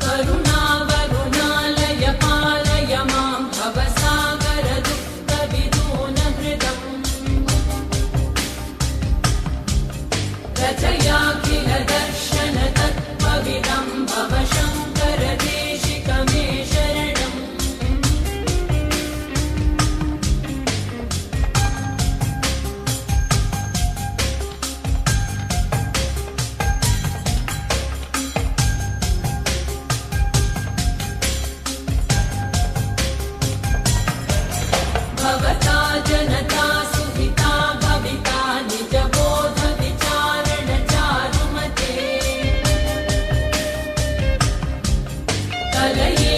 करुणावरुणालय पालय मां भवसागर दुःखविदून हृदम् रचयाखिल दर्शन तत्त्वविदं भव शङ्कर देशिकमे शरणम् भवता जनता सुहिता भविता निजबोध विचारण चारुमते कलये